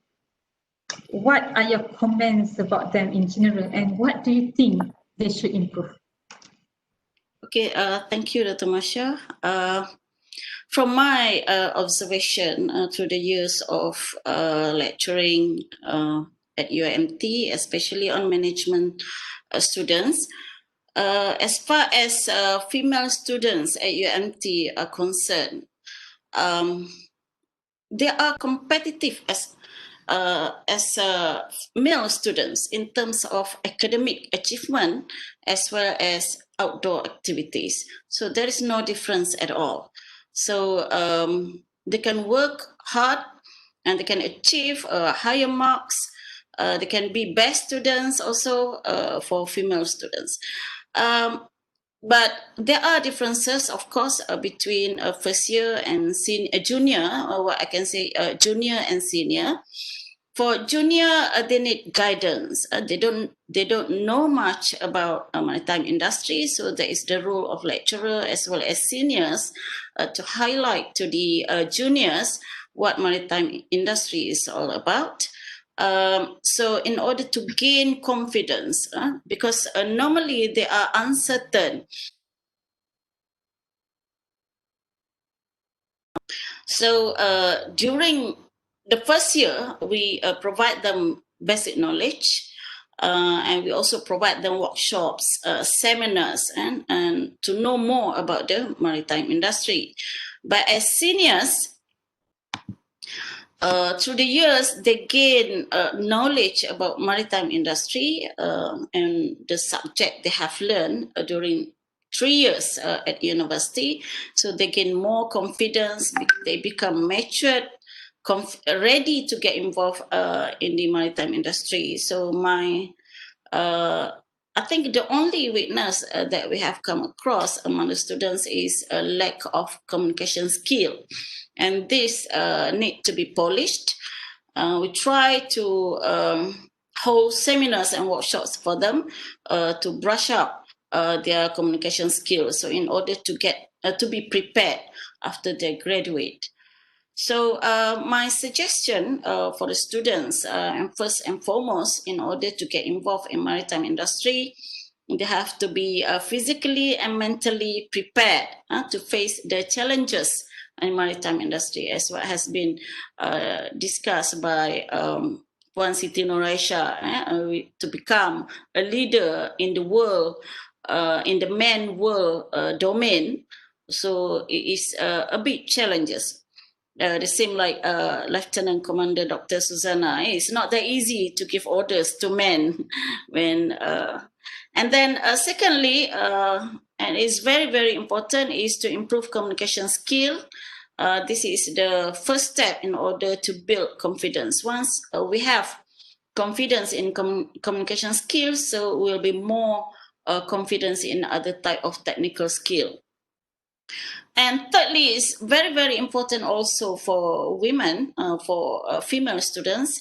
What are your comments about them in general, and what do you think they should improve? Okay, thank you, Dr. Masha. From my observation through the years of lecturing at UMT, especially on management students, as far as female students at UMT are concerned, they are competitive as male students in terms of academic achievement as well as outdoor activities. So there is no difference at all. So they can work hard and they can achieve higher marks. They can be best students also for female students. But there are differences, of course, between first year and junior, or what I can say, junior and senior. For junior, they need guidance. They don't know much about maritime industry, so there is the role of lecturer as well as seniors to highlight to the juniors what maritime industry is all about. So in order to gain confidence, because normally they are uncertain. So during the first year, we provide them basic knowledge, and we also provide them workshops, seminars, and to know more about the maritime industry. But as seniors, through the years, they gain knowledge about maritime industry and the subject they have learned during 3 years at university. So they gain more confidence, they become matured, ready to get involved in the maritime industry. So I think the only weakness that we have come across among the students is a lack of communication skill. And this need to be polished. We try to hold seminars and workshops for them to brush up their communication skills. So in order to get to be prepared after they graduate. So my suggestion for the students, and first and foremost, in order to get involved in maritime industry, they have to be physically and mentally prepared to face the challenges in maritime industry, as what has been discussed by Puan Siti Noraishah, to become a leader in the world, in the man world domain. So it is a big challenges. The same like Lieutenant Commander Dr. Suzanna. It's not that easy to give orders to men when. And then secondly, and it's very, very important, is to improve communication skill. This is the first step in order to build confidence. Once we have confidence in communication skills, so we'll be more confidence in other type of technical skill. And thirdly, it's very, very important also for women, for female students,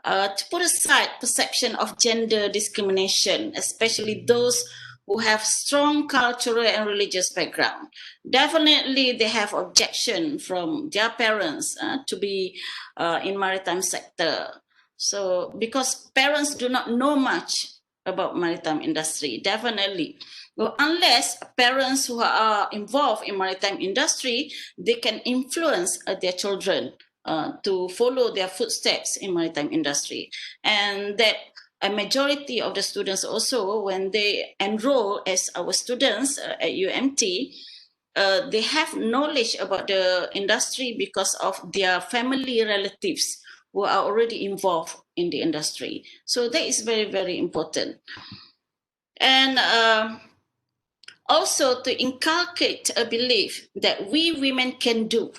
to put aside perception of gender discrimination, especially those who have strong cultural and religious background. Definitely, they have objection from their parents to be in maritime sector. So, because parents do not know much about maritime industry, definitely. Well, unless parents who are involved in maritime industry, they can influence their children to follow their footsteps in maritime industry. And that a majority of the students also, when they enroll as our students at UMT, they have knowledge about the industry because of their family relatives who are already involved in the industry. So that is very, very important. And also to inculcate a belief that we women can do,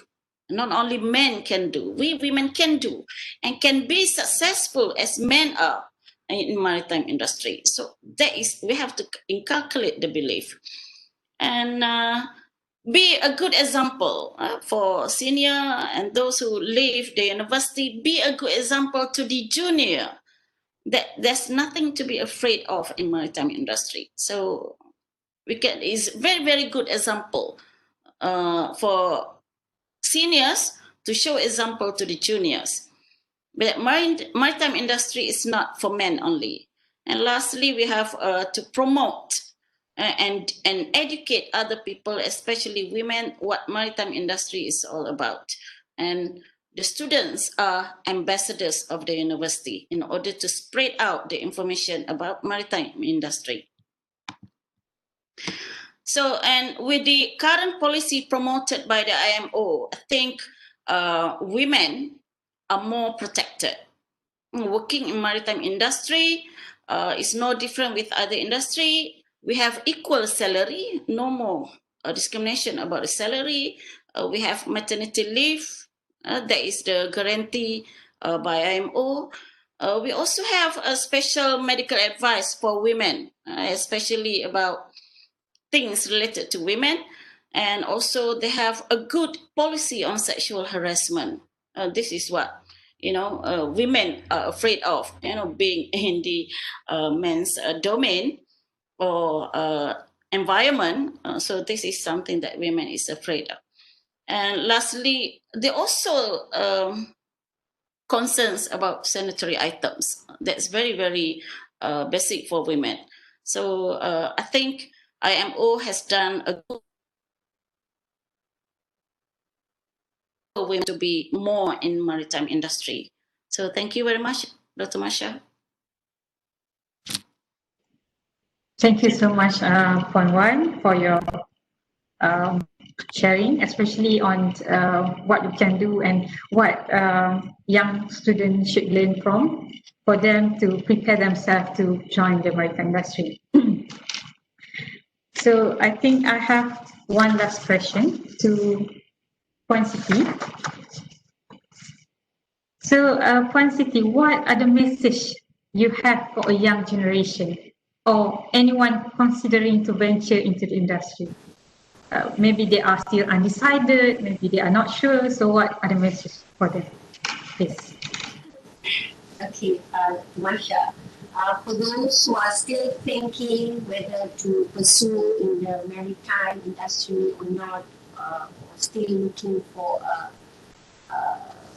not only men can do, we women can do and can be successful as men are in maritime industry. So that is, we have to inculcate the belief and be a good example for senior and those who leave the university. Be a good example to the junior that there's nothing to be afraid of in maritime industry. So we can is very, very good example for seniors to show example to the juniors. But maritime industry is not for men only. And lastly, we have to promote and educate other people, especially women, what maritime industry is all about. And the students are ambassadors of the university in order to spread out the information about maritime industry. So, and with the current policy promoted by the IMO, I think women are more protected. Working in maritime industry is no different with other industry. We have equal salary, no more discrimination about the salary. We have maternity leave. That is the guarantee by IMO. We also have a special medical advice for women, especially about things related to women, and also they have a good policy on sexual harassment. This is what women are afraid of, being in the men's domain or environment. So this is something that women is afraid of. And lastly, they also concerns about sanitary items. That's very, very basic for women. So I think IMO has done a good for women to be more in maritime industry. So thank you very much, Dr. Masha. Thank you so much, Puan Wan, for your sharing, especially on what you can do and what young students should learn from for them to prepare themselves to join the maritime industry. So I think I have one last question to Puan Siti. So Puan Siti, what are the message you have for a young generation or anyone considering to venture into the industry? Maybe they are still undecided, maybe they are not sure. So what are the messages for them? Please. Okay, Masha. For those who are still thinking whether to pursue in the maritime industry or not, or still looking for a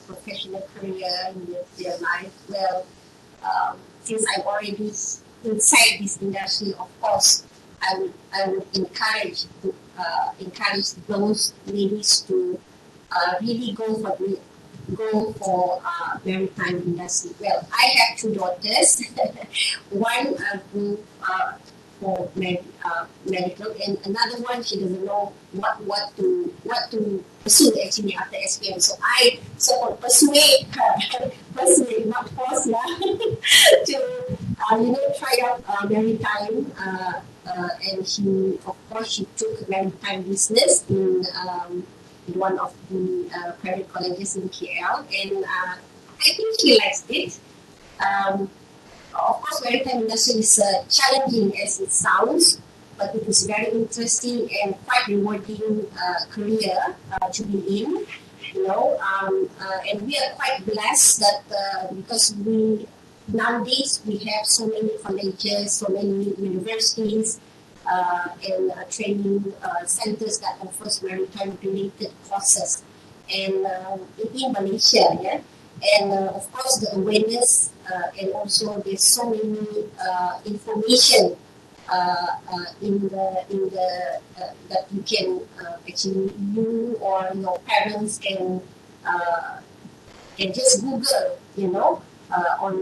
professional career in their life, well, since I'm already inside this industry, of course, I would encourage those ladies to really go for maritime industry. Well, I have two daughters. One for medical, and another one she doesn't know what to pursue actually after SPM. So I persuade her, not force her, to try out maritime. And she took maritime business in one of the private colleges in KL, and I think she likes it. Of course, maritime industry is challenging as it sounds, but it is very interesting and quite rewarding career to be in. And we are quite blessed that because nowadays we have so many colleges, so many universities, and training centers that offers maritime related courses, and in Malaysia, yeah. And of course, the awareness and also there's so many information in the that you can actually you or your parents can just Google, on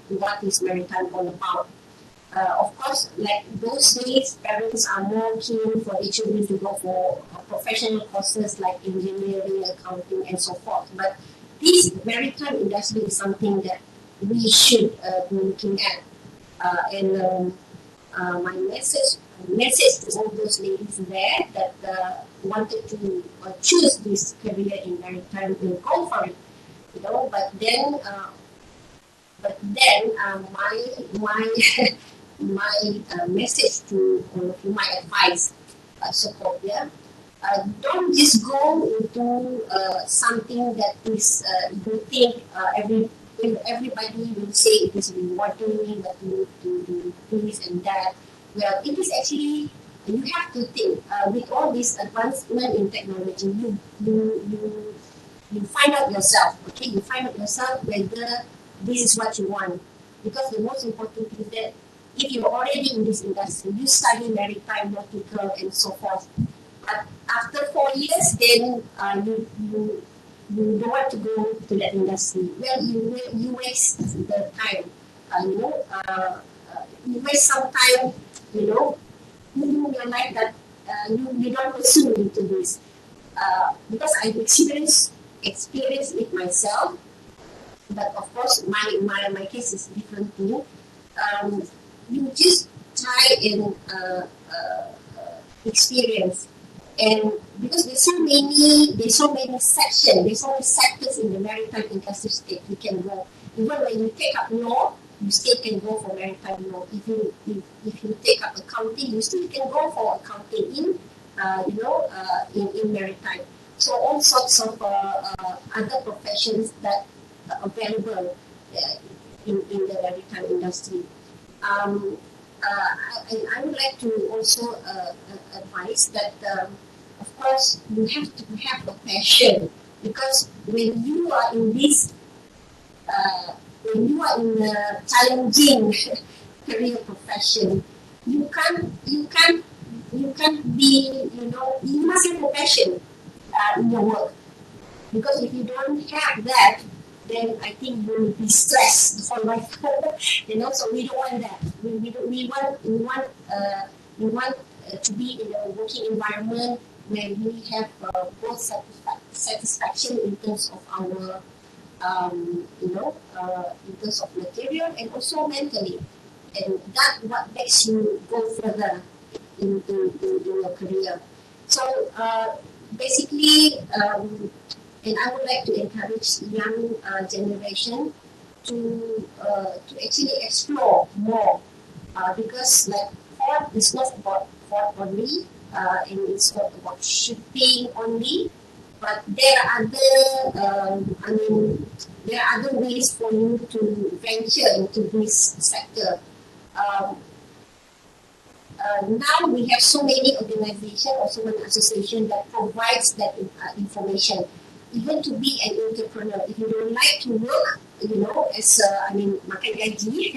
what is maritime all about. Of course, like those days, parents are more keen for their children to go for professional courses like engineering, accounting, and so forth. But this maritime industry is something that we should be looking at. And my message to all those ladies there that wanted to choose this career in maritime will go for it. But then my message to my advice, so-called, don't just go into something that is you think everybody will say it is rewarding, that you need to do this and that. Well, it is actually, you have to think with all this advancement in technology, you find out yourself, okay? You find out yourself whether this is what you want. Because the most important thing is that if you're already in this industry, you study maritime, nautical, and so forth. But after 4 years, then you don't want to go to that industry. Well, you waste the time. You waste some time, in your life that you don't pursue into this. Because I've experienced it myself. But of course, my case is different too. You just try and experience, and because there's so many sections, there's so many sectors in the maritime industry state you can go. Even when you take up law, you still can go for maritime law. If you take up accounting, you still can go for accounting in in maritime. So all sorts of other professions that are available in the maritime industry. I would like to also advise that, of course, you have to have a passion, because when you are in this, when you are in a challenging career profession, you can't be, you must have a passion in your work. Because if you don't have that, then I think you will be stressed for life. So we don't want that. We want to be in a working environment where we have both satisfaction in terms of our, in terms of material and also mentally, and that what makes you go further in your career. So basically. And I would like to encourage young generation to actually explore more, because like port is not about port only, and it's not about shipping only, but there are other there are other ways for you to venture into this sector. Now we have so many organizations, also an association that provides that information. Even to be an entrepreneur, if you don't like to work, as makan gaji, you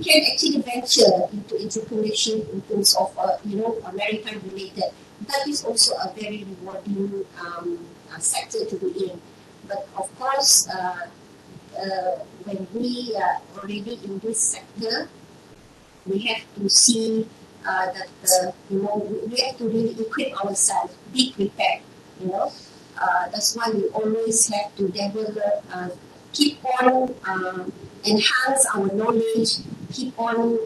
can actually venture into entrepreneurship in terms of, maritime related. That is also a very rewarding sector to be in. But of course, when we are already in this sector, we have to see that we have to really equip ourselves, be prepared. That's why we always have to develop, keep on enhance our knowledge, keep on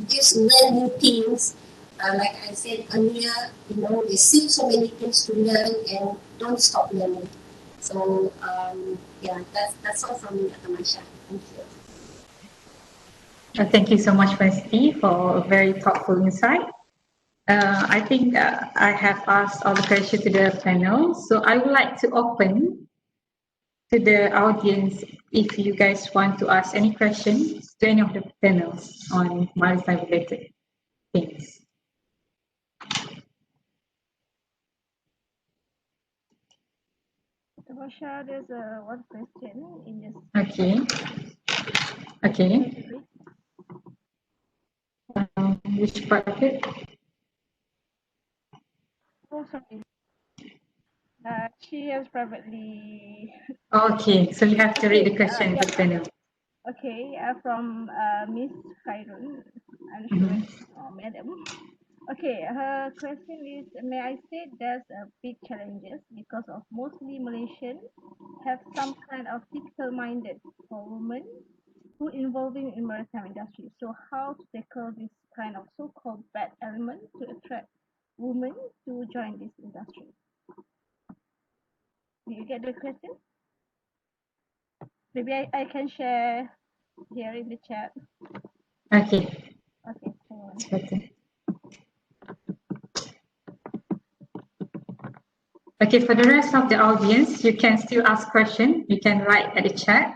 just learn new things. Like I said earlier, there's still so many things to learn, and don't stop learning. So that's all from me, Masha. Thank you. Thank you so much, Siti, for a very thoughtful insight. I think I have asked all the questions to the panel, so I would like to open to the audience if you guys want to ask any questions to any of the panels on maritime related things. Masha, there's one question in this. Okay. Which part of it? Oh, sorry. She has privately. Okay, so you have to read the question to the panel. Okay, from Miss Khairun, I'm sure, Madam. Okay, her question is, may I say there's a big challenges because of mostly Malaysians have some kind of typical minded for women who involving in maritime industry. So how to tackle this kind of so-called bad element to attract women to join this industry? Do you get the question? Maybe I can share here in the chat. Okay. Okay. Okay. Okay, for the rest of the audience, you can still ask questions. You can write at the chat,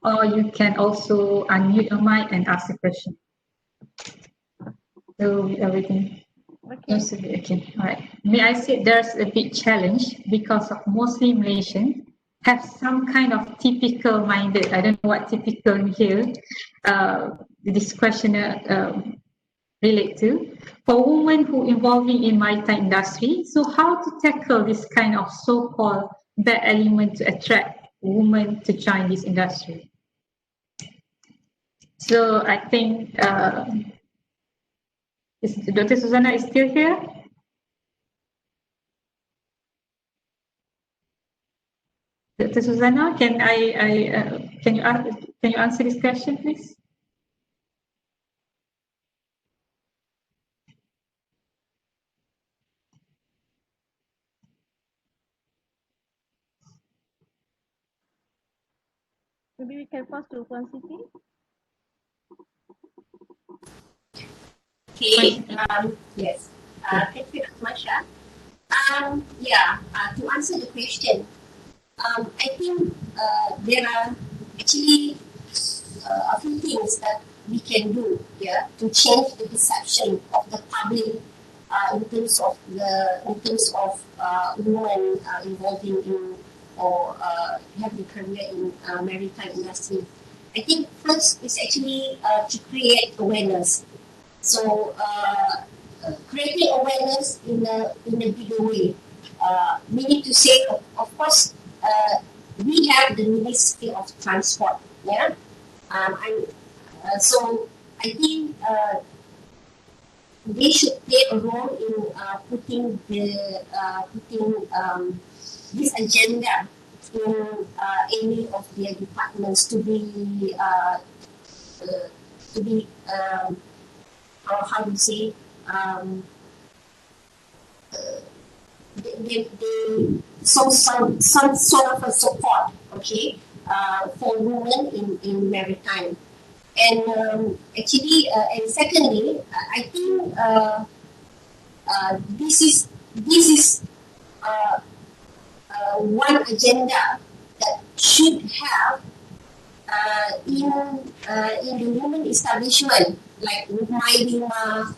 or you can also unmute your mic and ask the question. So everything. Okay, all right. May I say there's a big challenge because of mostly Malaysians have some kind of typical minded. I don't know what typical here. This question relate to for women who involving in maritime industry. So how to tackle this kind of so-called bad element to attract women to join this industry? So I think Dr. Suzanna is still here. Dr. Suzanna, can you answer this question, please? Maybe we can pass to Puan Siti. Okay, yes. Thank you, Masha. To answer the question, I think there are actually a few things that we can do here to change the perception of the public in terms of women involving in or have the career in maritime industry. I think first is actually to create awareness. So creating awareness in a bigger way. Meaning to say, of course, we have the Ministry of Transport. Yeah, so I think they should play a role in putting this agenda in any of their departments to be or how to say they some sort of a support, okay, for women in maritime. And actually, and secondly, I think this is one agenda that should have in the women establishment, like Mairima,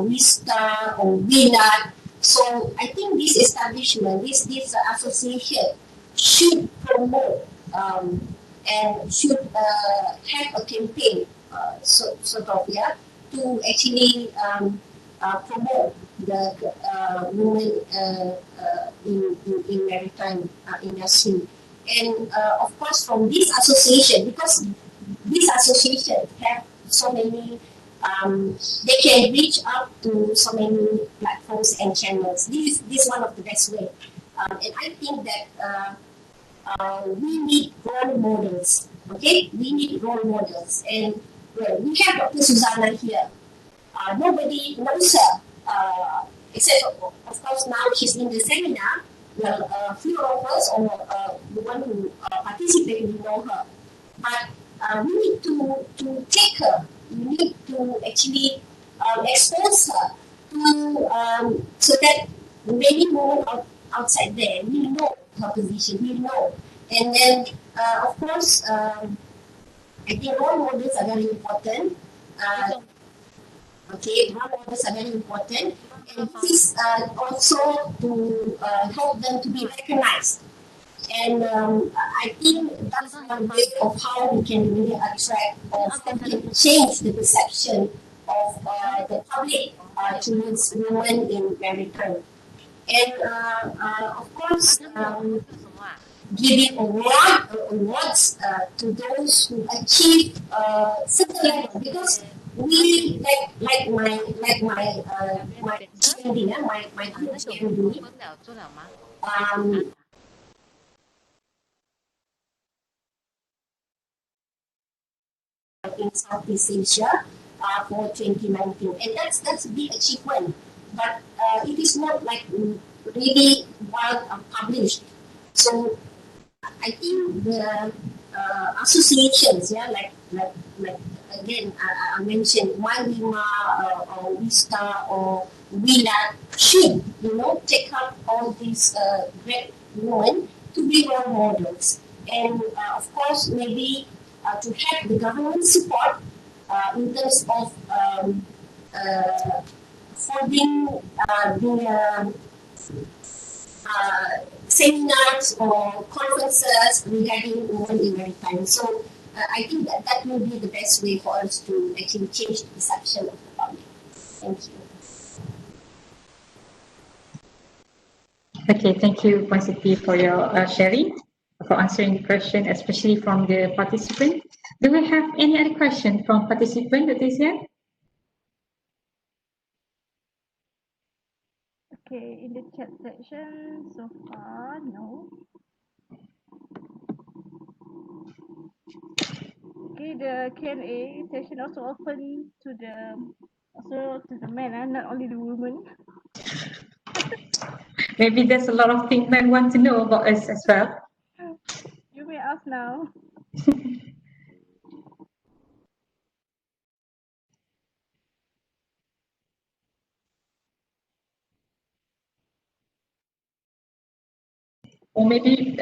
Vista, or Vinat. So I think this establishment, this association should promote and should have a campaign, sort of, yeah, to actually promote the women in maritime industry. And of course, from this association, because these associations have so many, they can reach out to so many platforms and channels. This is one of the best way. And I think that we need role models. Okay, we need role models, and we have Dr. Suzanna here. Nobody knows her, except of course now she's in the seminar. Well, a few of us or the one who participate, we know her. But we need to take her. We need to actually expose her to so that many women outside there will know her position, will know. And then, of course, I think role models are very important. Okay, role models are very important. And this is also to help them to be recognized. And I think that's one way of how we can really attract or how we can change the perception of the public towards women in maritime. And of course, giving awards to those who achieve certain level, because we like my GMD, my GMD, in Southeast Asia for 2019, and that's a big achievement. But it is not like really well published. So I think the associations, yeah, like again, I mentioned Mairima or Vista or Wila should, take up all these great women to be role models. And of course, maybe to have the government support in terms of holding the seminars or conferences regarding women in maritime. So I think that will be the best way for us to actually change the perception of the public. Thank you. Okay, thank you, Puan Siti, for your sharing, for answering the question, especially from the participant. Do we have any other question from participant that is here? Okay, in the chat section, so far, no. Okay, the Q&A session also open to the men, not only the women. Maybe there's a lot of things men want to know about us as well. You may ask now. or maybe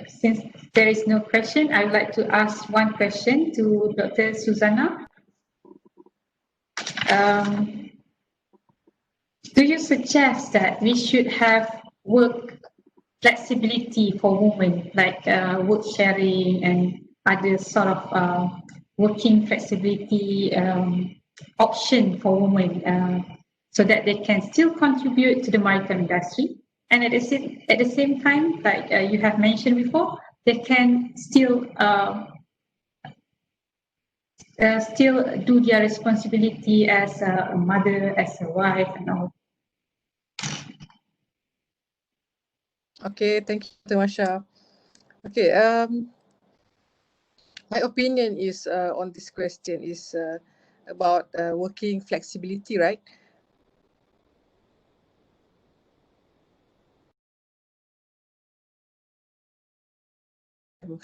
since there is no question, I would like to ask one question to Dr. Suzanna. Do you suggest that we should have work flexibility for women, like work sharing and other sort of working flexibility option for women, so that they can still contribute to the maritime industry, and at the same time, like you have mentioned before, they can still do their responsibility as a mother, as a wife, and all. Okay, thank you, Dr. Masha. Okay, my opinion is on this question is about working flexibility, right?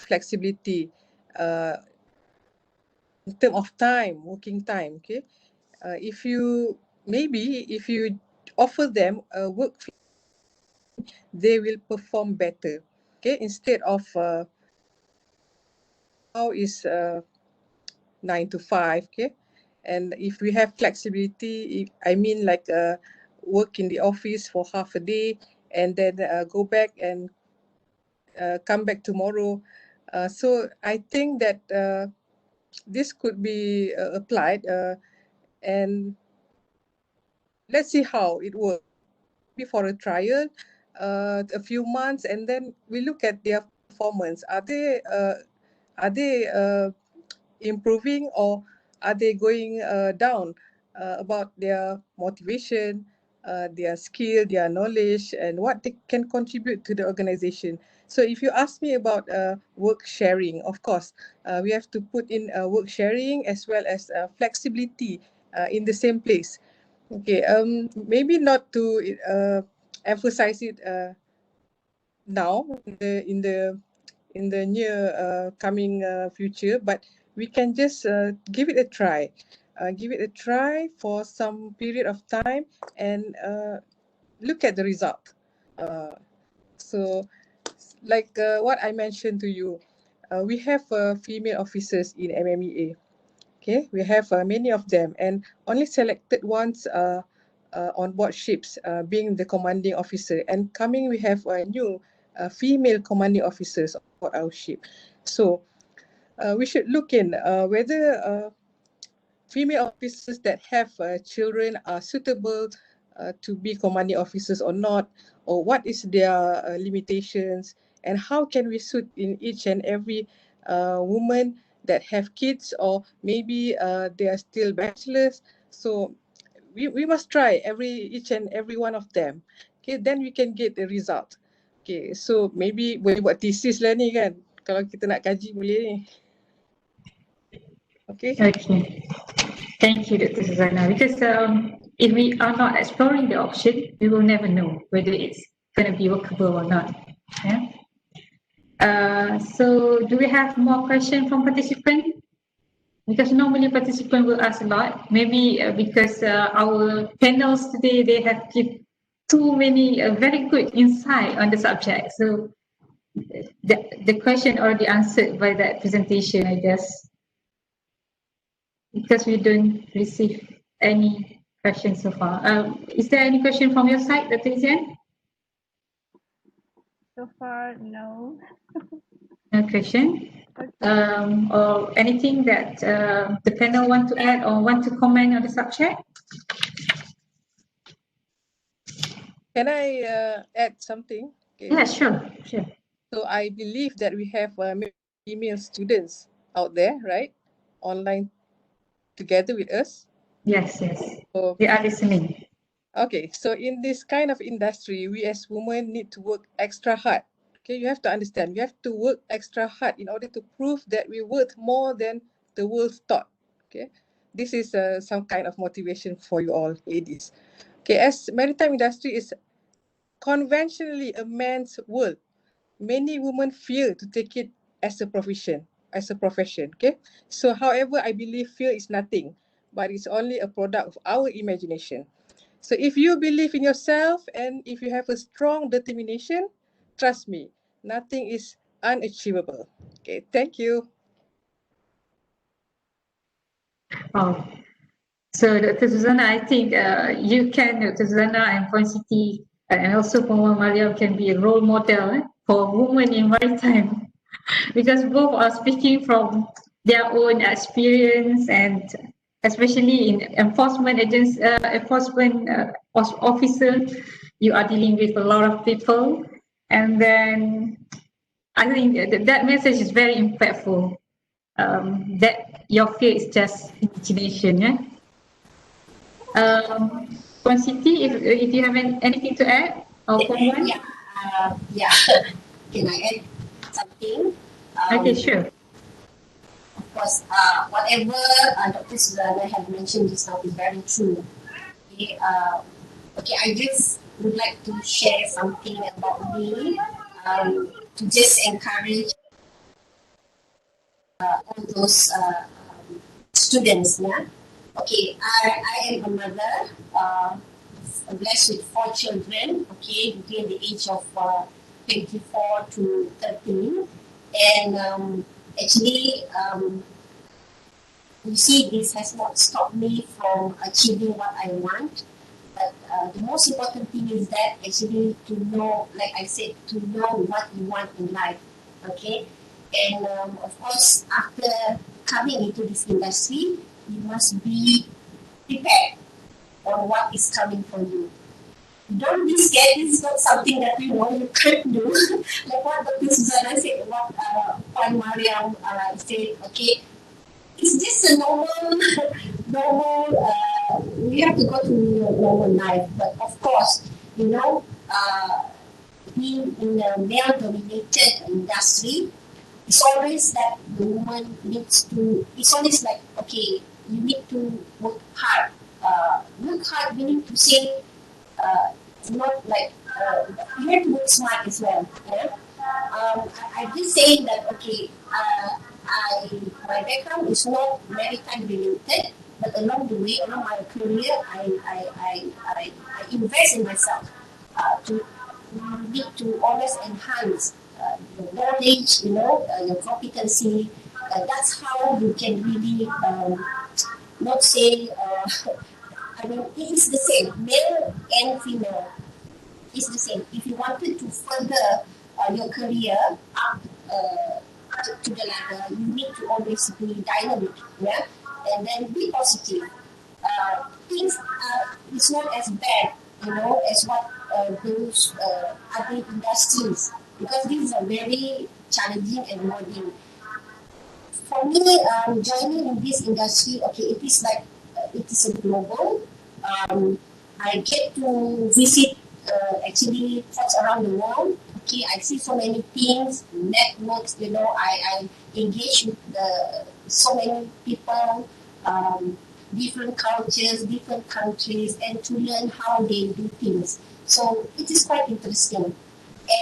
Flexibility in terms of time, working time. Okay, if you offer them a work, they will perform better. Okay, instead of how is 9 to 5. Okay, and if we have flexibility, I mean like work in the office for half a day and then go back and come back tomorrow. So I think that this could be applied, and let's see how it works. Before a trial, a few months, and then we look at their performance. Are they improving, or are they going down about their motivation, their skill, their knowledge, and what they can contribute to the organization? So if you ask me about work sharing, of course, we have to put in work sharing as well as flexibility in the same place. Okay, maybe not to emphasize it now in the near coming future, but we can just give it a try. Give it a try for some period of time and look at the result. So, like what I mentioned to you, we have female officers in MMEA. Okay, we have many of them, and only selected ones on board ships, being the commanding officer. And coming, we have new female commanding officers on our ship. So we should look in whether female officers that have children are suitable to be commanding officers or not, or what is their limitations, and how can we suit in each and every woman that have kids, or maybe they are still bachelors. So we must try each and every one of them. Okay, then we can get the result. Okay, so maybe boleh buat thesis lah ni kan, kalau kita nak kaji boleh ni. Okay. Okay. Thank you, Dr. Suzanna. Because if we are not exploring the option, we will never know whether it's going to be workable or not. Yeah. So, do we have more questions from participants? Because normally participants will ask a lot. Maybe because our panels today, they have give too many very good insight on the subject. So, the question already answered by that presentation, I guess. Because we don't receive any questions so far. Is there any question from your side, Dr. Azizan? So far, no. No question. Or anything that the panel want to add or want to comment on the subject? Can I add something? Okay. Yeah, sure. So I believe that we have female students out there, right? Online together with us. Yes. So, they are listening. okay, so in this kind of industry, we as women need to work extra hard. Okay, you have to understand, we have to work extra hard in order to prove that we worth more than the world thought. Okay, this is some kind of motivation for you all, ladies. Okay, as maritime industry is conventionally a man's world, many women fear to take it as a profession. Okay, so however, I believe fear is nothing, but it's only a product of our imagination. So if you believe in yourself and if you have a strong determination, trust me, nothing is unachievable. Okay, thank you. Oh, so Dr. Suzanna, I think you can, Dr. Suzanna and Puan Siti, and also Puan Mariam can be a role model for women in maritime because both are speaking from their own experience and especially in enforcement agents, officer, you are dealing with a lot of people, and then I think that message is very impactful. That your fear is just imagination, yeah. Puan Siti, if you have anything to add or comment? Yeah, yeah. Can I add something? Okay, sure. Of course, whatever Dr. Suzanna have mentioned just now is very true. Okay, okay, I just would like to share something about me to just encourage all those students. Yeah. Okay, I am a mother, blessed with 4 children. Okay, between the age of 24 to 13, and actually. You see, this has not stopped me from achieving what I want. But the most important thing is that actually to know, like I said, to know what you want in life. Okay, and of course, after coming into this industry, you must be prepared on what is coming for you. Don't be scared. This is not something that you can't do. Like what Dr. Suzanna said, what Puan Mariam said. Okay, it's just a normal, we have to go through your normal life. But of course, being in a male-dominated industry, it's always that the woman needs to, it's always like, okay, you need to work hard. Work hard meaning to say, not like, you have to work smart as well. Yeah? I'm just saying that, okay, my background is not maritime related, but along the way, along my career, I invest in myself to need to always enhance your knowledge, your competency. That's how you can really not say, I mean, it is the same, male and female. It's the same. If you wanted to further your career up to the ladder, you need to always be dynamic, yeah, and then be positive. Things it's not as bad, as what those other industries, because these are very challenging and rewarding. For me, joining in this industry, okay, it is like it is a global. I get to visit actually parts around the world. Okay, I see so many things, networks. I engage with so many people, different cultures, different countries, and to learn how they do things. So it is quite interesting.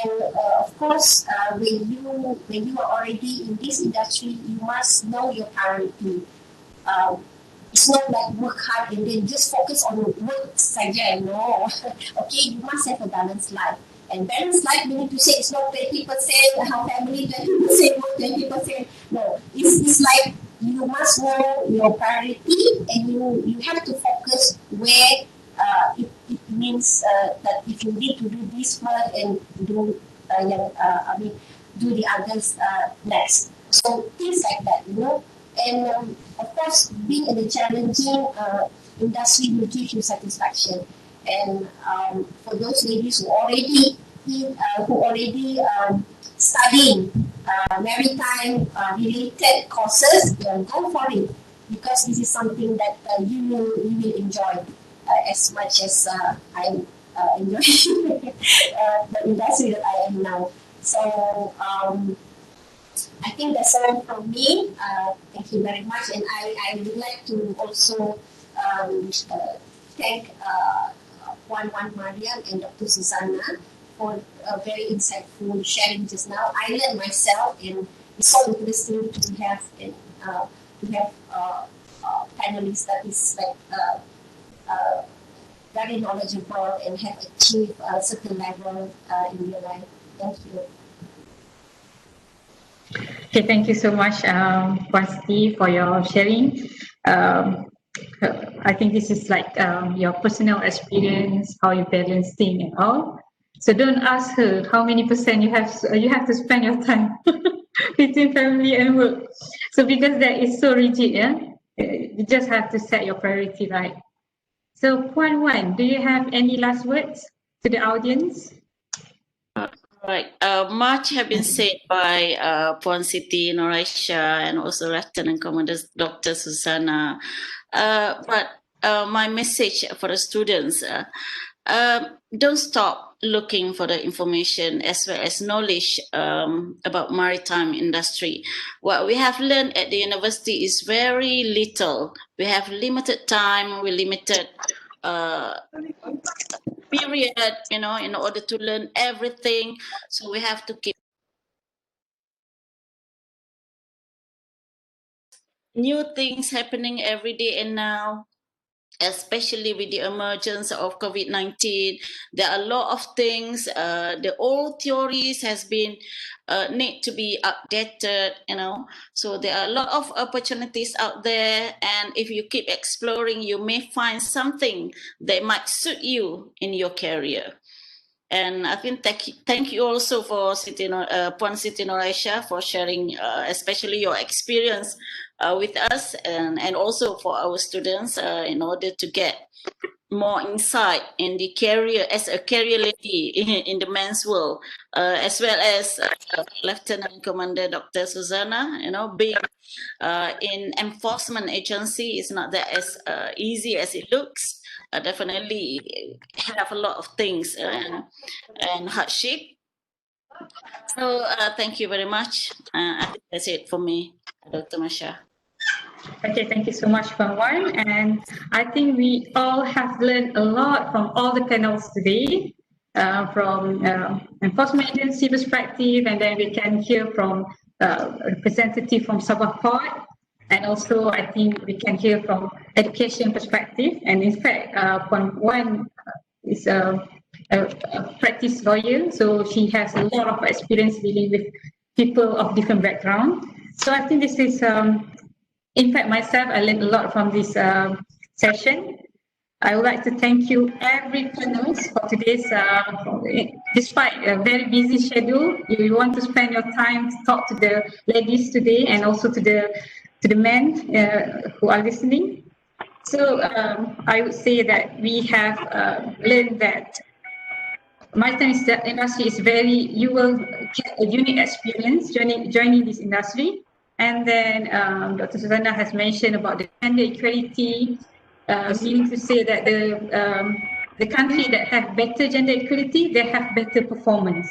And of course, when you are already in this industry, you must know your priority. It's not like work hard and then just focus on work saja. No, okay, you must have a balanced life. And balanced life meaning to say it's not 20% family, 20% work, 20%. No, it's like you must know your priority and you have to focus where it means that if you need to do this first and do do the others next. So things like that. And of course, being in a challenging industry will give you satisfaction. And for those ladies who already studying maritime related courses, go for it, because this is something that you will enjoy as much as I'm enjoying the industry that I am now. So I think that's all from me. Thank you very much. And I would like to also thank Puan Mariam and Dr. Suzanna for a very insightful sharing just now. I learned myself, and it's so interesting to have panelists that is like very knowledgeable and have achieved a certain level in your life. Thank you. Okay, thank you so much, Puan Siti, for your sharing. I think this is like your personal experience, how you balance things and all. So don't ask her how many percent you have to spend your time between family and work. So because that is so rigid, yeah, you just have to set your priority right. So Puan Wan, do you have any last words to the audience? Right. Much have been said by Puan Siti, Noraishah, and also Leftenan Commander Dr. Suzanna. But my message for the students, don't stop looking for the information as well as knowledge about maritime industry. What we have learned at the university is very little. We have limited time, we limited period, in order to learn everything. So we have to keep new things happening every day and now, especially with the emergence of COVID-19. There are a lot of things, the old theories has been need to be updated, so there are a lot of opportunities out there, and if you keep exploring, you may find something that might suit you in your career. And I think thank you also for Puan Siti Noraishah for sharing, especially your experience with us, and also for our students in order to get more insight in the career as a career lady in the men's world, as well as Lieutenant Commander Dr. Suzanna. Being in enforcement agency is not that as easy as it looks. Definitely have a lot of things and hardship. So thank you very much. I think that's it for me, Dr. Masha. Okay, thank you so much, Puan Wan. And I think we all have learned a lot from all the panels today, from enforcement agency perspective, and then we can hear from representative from Sabah Port, and also I think we can hear from education perspective. And in fact, Puan Wan is a practice lawyer, so she has a lot of experience dealing with people of different background. So I think this is in fact, myself, I learned a lot from this session. I would like to thank you, every panelist, for today's, despite a very busy schedule, you want to spend your time to talk to the ladies today and also to the men who are listening. So I would say that we have learned that maritime industry is you will get a unique experience joining this industry. And then Dr. Suzanna has mentioned about the gender equality, meaning to say that the country that have better gender equality, they have better performance.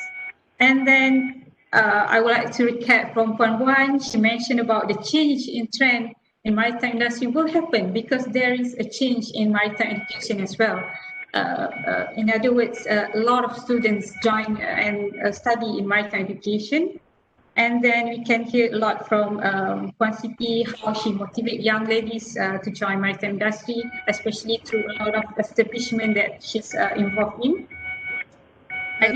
And then I would like to recap from Puan Wan. She mentioned about the change in trend in maritime industry will happen because there is a change in maritime education as well. In other words, a lot of students join and study in maritime education. And then we can hear a lot from Puan Siti, how she motivates young ladies to join maritime industry, especially through a lot of establishment that she's involved in. I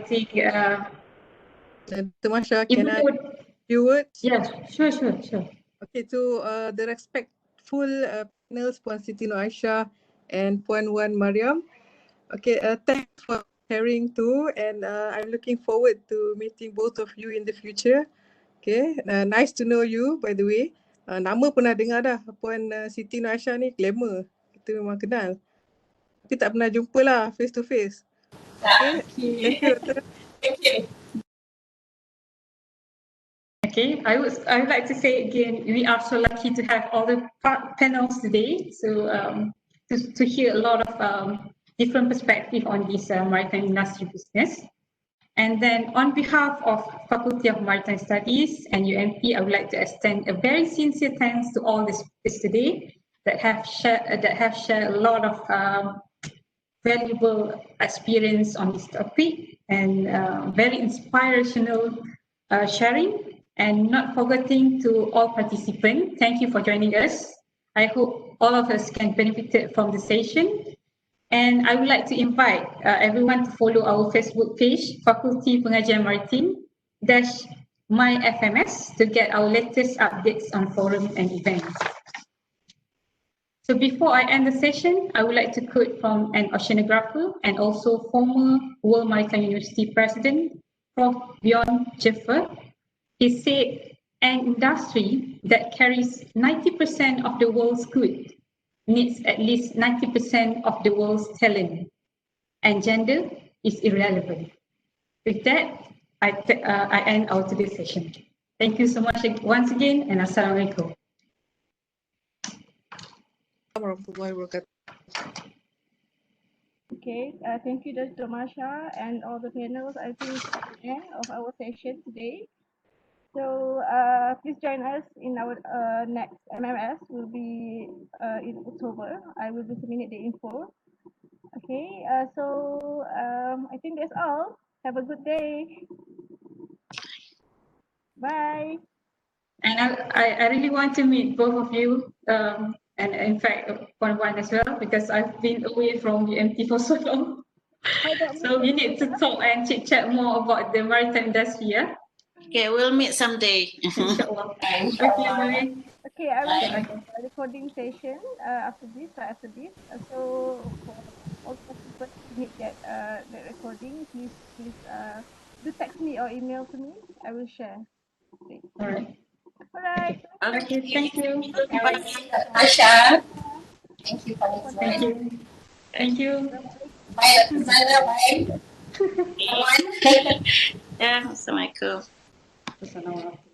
think Dr. Masha, can I few words? Yes, sure. Okay, to the respectful panels, Puan Siti Noraishah and Puan Wan Mariam. Okay, thanks for sharing too, and I'm looking forward to meeting both of you in the future. Okay, nice to know you by the way. Nama pernah dengar dah, Puan Siti Noraishah ni glamour. Kita memang kenal. Tapi tak pernah jumpa lah face to face. Okay, thank you. Thank you. Okay, I would like to say again, we are so lucky to have all the panels today. So to hear a lot of different perspective on this maritime industry business. And then on behalf of Faculty of Maritime Studies and UMP, I would like to extend a very sincere thanks to all the speakers today that have shared a lot of valuable experience on this topic and very inspirational sharing. And not forgetting to all participants, thank you for joining us. I hope all of us can benefit from the session. And I would like to invite everyone to follow our Facebook page, Fakulti Pengajian Maritime My FMS, to get our latest updates on forum and events. So before I end the session, I would like to quote from an oceanographer and also former World Maritime University President, Prof. Bjorn Schiffer. He said, an industry that carries 90% of the world's goods needs at least 90% of the world's talent, and gender is irrelevant. With that, I end our today's session. Thank you so much once again, and Assalamualaikum. Okay, thank you, Dr. Masha, and all the panels. I think it's the end of our session today. So please join us in our next MMS. Will be in October. I will disseminate the info. Okay, so I think that's all. Have a good day. Bye. And I really want to meet both of you, and in fact, one as well, because I've been away from UMT for so long. So we need to talk and chit chat more about the maritime industry, yeah? Okay, we'll meet someday. Inshallah. Okay, Marie. Okay, I will have a recording session after this. So for all participants who need that that recording, please do text me or email to me. I will share. Okay. All right. All right. Okay, thank you. Bye, Masha. Thank you for listening. Thank you. Thank you. Bye, Suzanna. Bye. Everyone. Yeah, Assalamualaikum. Assalamualaikum.